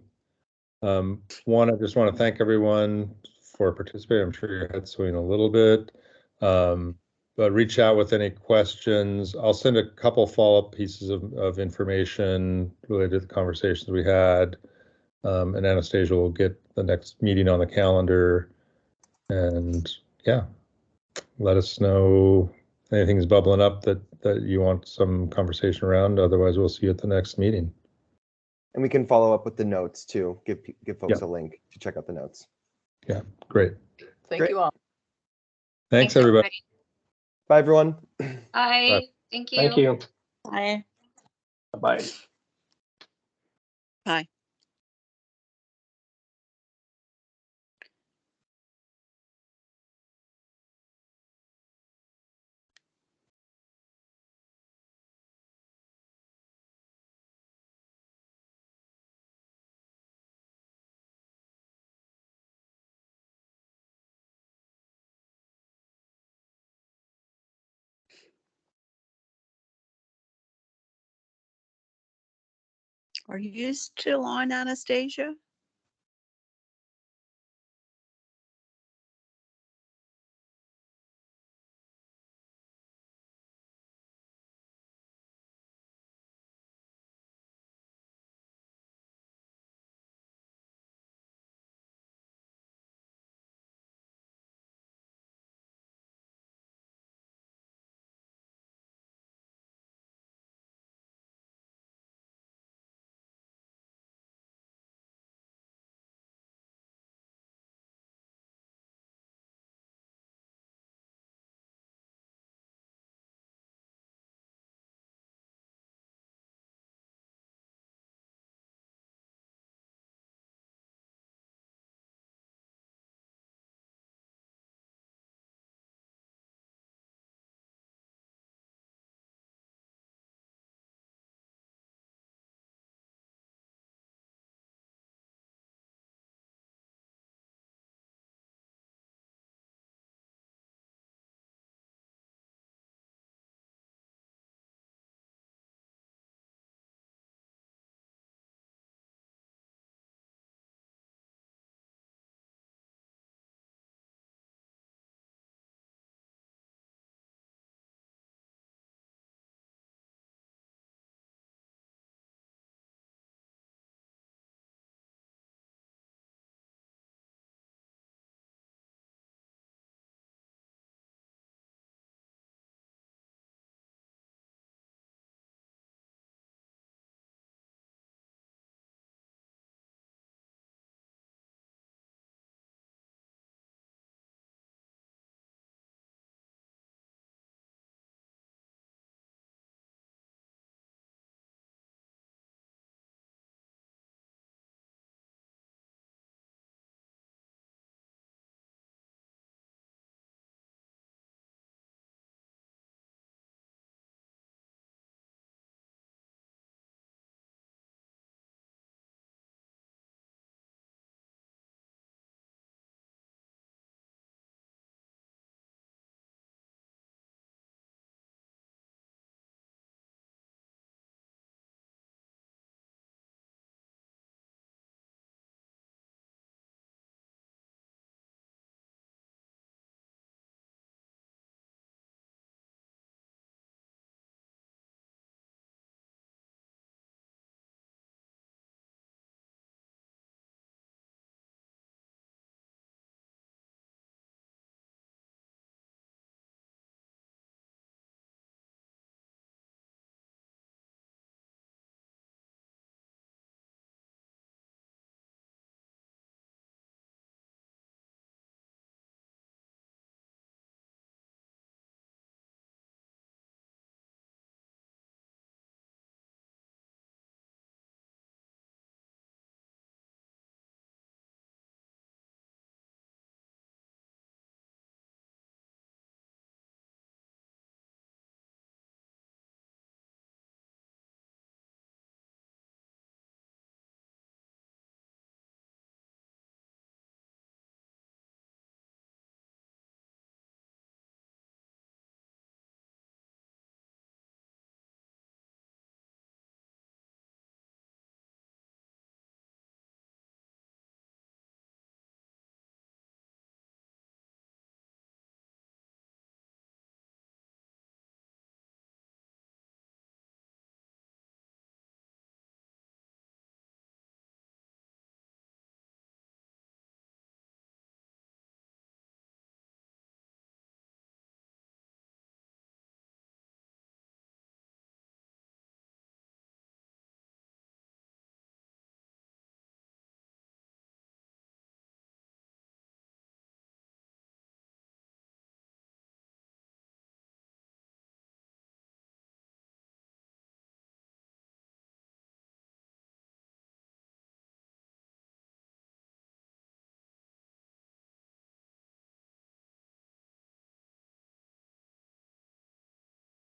One, I just want to thank everyone for participating. I'm sure your head's swimming a little bit. But reach out with any questions. I'll send a couple follow-up pieces of information related to the conversations we had. And Anastasia will get the next meeting on the calendar. And yeah, let us know if anything's bubbling up that you want some conversation around. Otherwise, we'll see you at the next meeting. And we can follow up with the notes too. Give folks a link to check out the notes. Yeah, great. Thank you all. Thanks everybody. Bye, everyone. Bye. Bye. Thank you. Thank you. Bye. Bye. Bye. Are you still on, Anastasia?